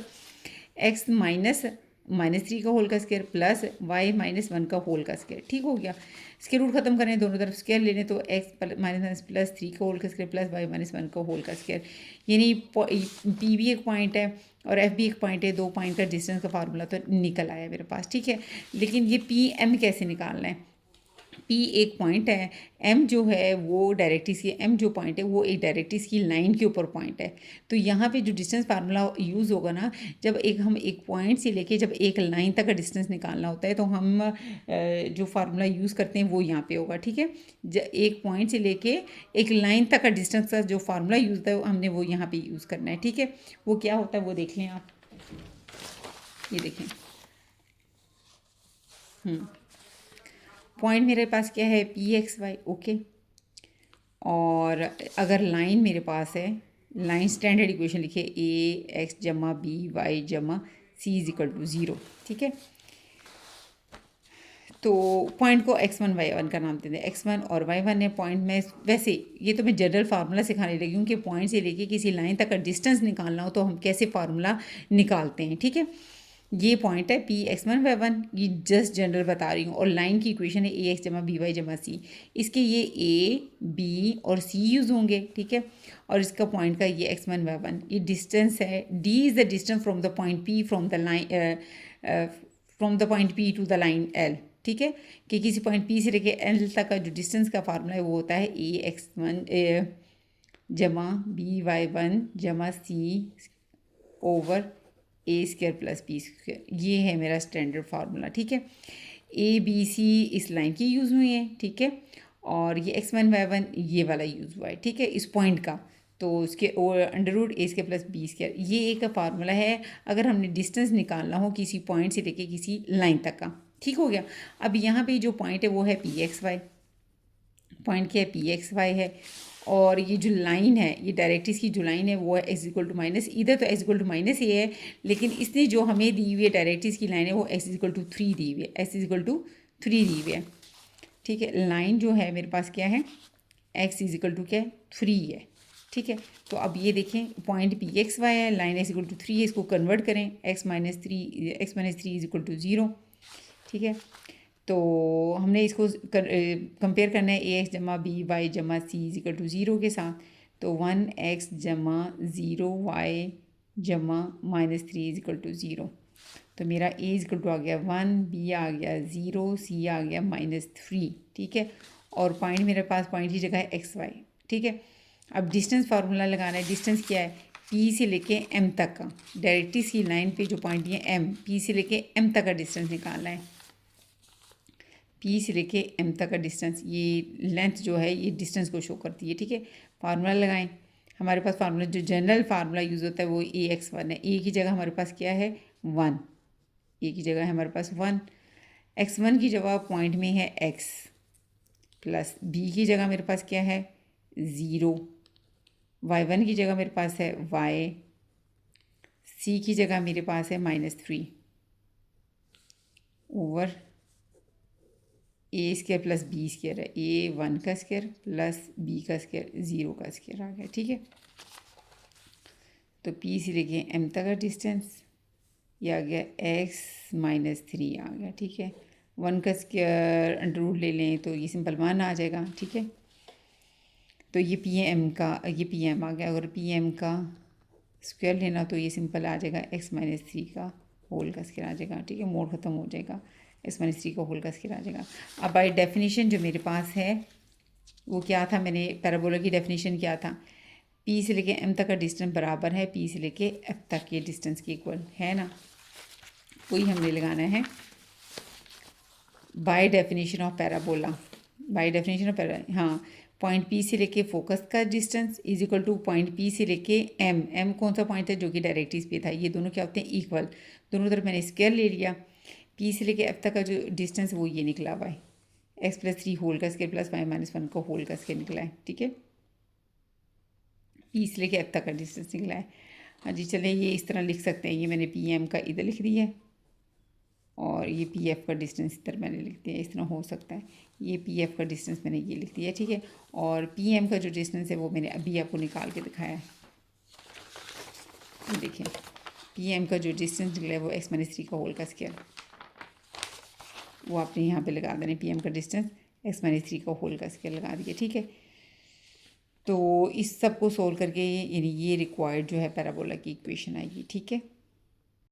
एक्स -3 का होल का स्क्वायर प्लस वाई -1 का होल का स्क्वायर, ठीक हो गया। स्क्वायर रूट खत्म करें, दोनों तरफ स्क्वायर ले लें तो एक्स -3 का होल का स्क्वायर प्लस वाई -1 का होल का स्क्वायर। यानी पी भी एक पॉइंट है और एफ भी एक पॉइंट है, दो पॉइंट का डिस्टेंस का फार्मूला तो निकल आया मेरे पास, ठीक है। लेकिन ये पी एम कैसे निकालना है, पी एक पॉइंट है, एम जो है वो डायरेक्ट्रिक्स की, एम जो पॉइंट है वो एक डायरेक्ट्रिक्स की लाइन के ऊपर पॉइंट है। तो यहाँ पे जो डिस्टेंस फार्मूला यूज़ होगा ना, जब हम एक पॉइंट से लेके जब एक लाइन तक का डिस्टेंस निकालना होता है तो हम जो फार्मूला यूज़ करते हैं वो यहाँ पे होगा, ठीक है। एक पॉइंट से लेके एक लाइन तक का डिस्टेंस का जो फार्मूला यूज़ होता है हमने वो यहाँ पे यूज़ करना है, ठीक है। वो क्या होता है वो देख लें आप, ये देखें। पॉइंट मेरे पास क्या है, पी एक्स वाई, ओके। और अगर लाइन मेरे पास है, लाइन स्टैंडर्ड इक्वेशन लिखे, ए एक्स जमा बी वाई जमा सी इज इक्वल टू 0, ठीक है। तो पॉइंट को x1 y1 का नाम देते हैं, x1 और y1 है पॉइंट में। वैसे ये तो मैं जनरल फार्मूला सिखाने लगी हूँ कि पॉइंट से लेके किसी लाइन तक का डिस्टेंस निकालना हो तो हम कैसे फार्मूला निकालते हैं, ठीक है। ये पॉइंट है पी x1 y1, ये जस्ट जनरल बता रही हूँ। और लाइन की इक्वेशन है ए एक्स जमा बी वाई जमा सी, इसके ये ए बी और सी यूज़ होंगे, ठीक है। और इसका पॉइंट का ये x1 y1, ये डिस्टेंस है, D is the distance from the point P from the line, from the point P to the line L, ठीक है। कि किसी पॉइंट पी से लेके एल तक का जो डिस्टेंस का फार्मूला है वो होता है ए x1 जमा बी y1 जमा सी ओवर ए स्क्वायर प्लस बी स्क्वायर। ये है मेरा स्टैंडर्ड फार्मूला, ठीक है। ए बी सी इस लाइन की यूज़ हुई है, ठीक है। और ये x1 y1 ये वाला यूज़ हुआ है, ठीक है, इस पॉइंट का। तो उसके √ ए स्क्वायर प्लस बी स्क्वायर ये एक फार्मूला है अगर हमने डिस्टेंस निकालना हो किसी पॉइंट से लेके किसी लाइन तक का, ठीक हो गया। अब यहाँ पे जो पॉइंट है वो है पी एक्स वाई, पॉइंट क्या है, पी एक्स वाई है। और ये जो लाइन है, ये डायरेक्ट्रिक्स की जो लाइन है वो है एक्स इक्वल टू माइनस, इधर तो एक्स इक्वल टू माइनस ये है, लेकिन इसने जो हमें दी हुई है डायरेक्ट्रिक्स की लाइन है वो एक्स इक्वल टू 3 दी हुई है, एक्स इक्वल टू 3 दी हुई है, ठीक है। लाइन जो है मेरे पास क्या है, एक्स इज इक्वल टू क्या है, 3 है, ठीक है। तो अब ये देखें पॉइंट पी एक्स वाई है, लाइन एक्स इक्वल टू 3 है, इसको कन्वर्ट करें, X minus three is equal to 0, ठीक है। तो हमने इसको कंपेयर करना है ए एक्स जमा बी वाई जमा सी इज इक्वल टू 0 के साथ। तो 1x जमा 0y जमा -3 इज इक्वल टू 0। तो मेरा ए इज इक्वल टू आ गया 1, बी आ गया 0, सी आ गया -3, ठीक है। और पॉइंट मेरे पास पॉइंट की जगह है एक्स वाई, ठीक है। अब डिस्टेंस फार्मूला लगाना है, डिस्टेंस क्या है, पी से लेके एम तक का, डायरेक्ट्रिक्स की लाइन पे जो पॉइंट है एम, पी से लेके एम तक का डिस्टेंस निकालना है। पी से लेके एम तक का डिस्टेंस, ये लेंथ जो है ये डिस्टेंस को शो करती है, ठीक है। फार्मूला लगाएं, हमारे पास फार्मूला जो जनरल फार्मूला यूज़ होता है वो ए एक्स 1 है। ए की जगह हमारे पास क्या है 1, ए की जगह है हमारे पास 1, x1 की जगह पॉइंट में है x प्लस बी की जगह मेरे पास क्या है 0, y1 की जगह मेरे पास है y, सी की जगह मेरे पास है -3 ओवर ए स्क्वायर प्लस बी स्क्वायर है, ए 1 का स्क्वायर प्लस बी का स्क्वायर 0 का स्क्वायर आ गया, ठीक है। तो पी से लेके एम तक का डिस्टेंस ये आ गया x -3 आ गया, ठीक है। 1 का स्क्वायर √ ले लें तो ये सिंपल 1 आ जाएगा, ठीक है। तो ये पी एम का, ये पी एम आ गया। अगर पी एम का स्क्वायर लेना तो ये सिंपल आ जाएगा x -3 का होल का स्क्वायर आ जाएगा, ठीक है। मोड ख़त्म हो जाएगा, x -3 का होल का स्क्वायर आ जाएगा। अब बाय डेफिनेशन जो मेरे पास है वो क्या था, मैंने पैराबोला की डेफिनेशन क्या था, पी से लेके एम तक का डिस्टेंस बराबर है पी से लेके एफ तक के डिस्टेंस के इक्वल है ना, वही हमने लगाना है by definition of parabola. By definition of हाँ, पॉइंट पी से लेके फोकस का distance is equal two point P से लेके एम, एम कौन सा पॉइंट है जो कि डायरेक्ट्रिक्स पे था, ये दोनों क्या होते हैं इक्वल, दोनों तरफ मैंने स्क्वायर ले लिया। पी से लेके एफ तक का जो डिस्टेंस वो ये निकला हुआ है, x+3 होल का स्केयर प्लस y-1 का होल का स्केयर निकला है, ठीक है। पी से लेके एफ तक का डिस्टेंस निकला है। हाँ जी, चलें ये इस तरह लिख सकते हैं, ये मैंने पी एम का इधर लिख दिया है और ये पी एफ का डिस्टेंस इधर मैंने लिख दिया, इस तरह हो सकता है। ये पी एफ का डिस्टेंस मैंने ये लिख दिया, ठीक है। और पी एम का जो डिस्टेंस है वो मैंने अभी आपको निकाल के दिखाया है। ये देखें, पी एम का जो डिस्टेंस निकला है वो x-3 का होल का स्केयर, वो आपने यहाँ पे लगा देना। पी एम का डिस्टेंस x-3 का होल का स्केयर लगा दिया, ठीक है। तो इस सब को सोल्व करके यानी ये रिक्वायर्ड जो है पैराबोला की इक्वेशन आएगी, ठीक है।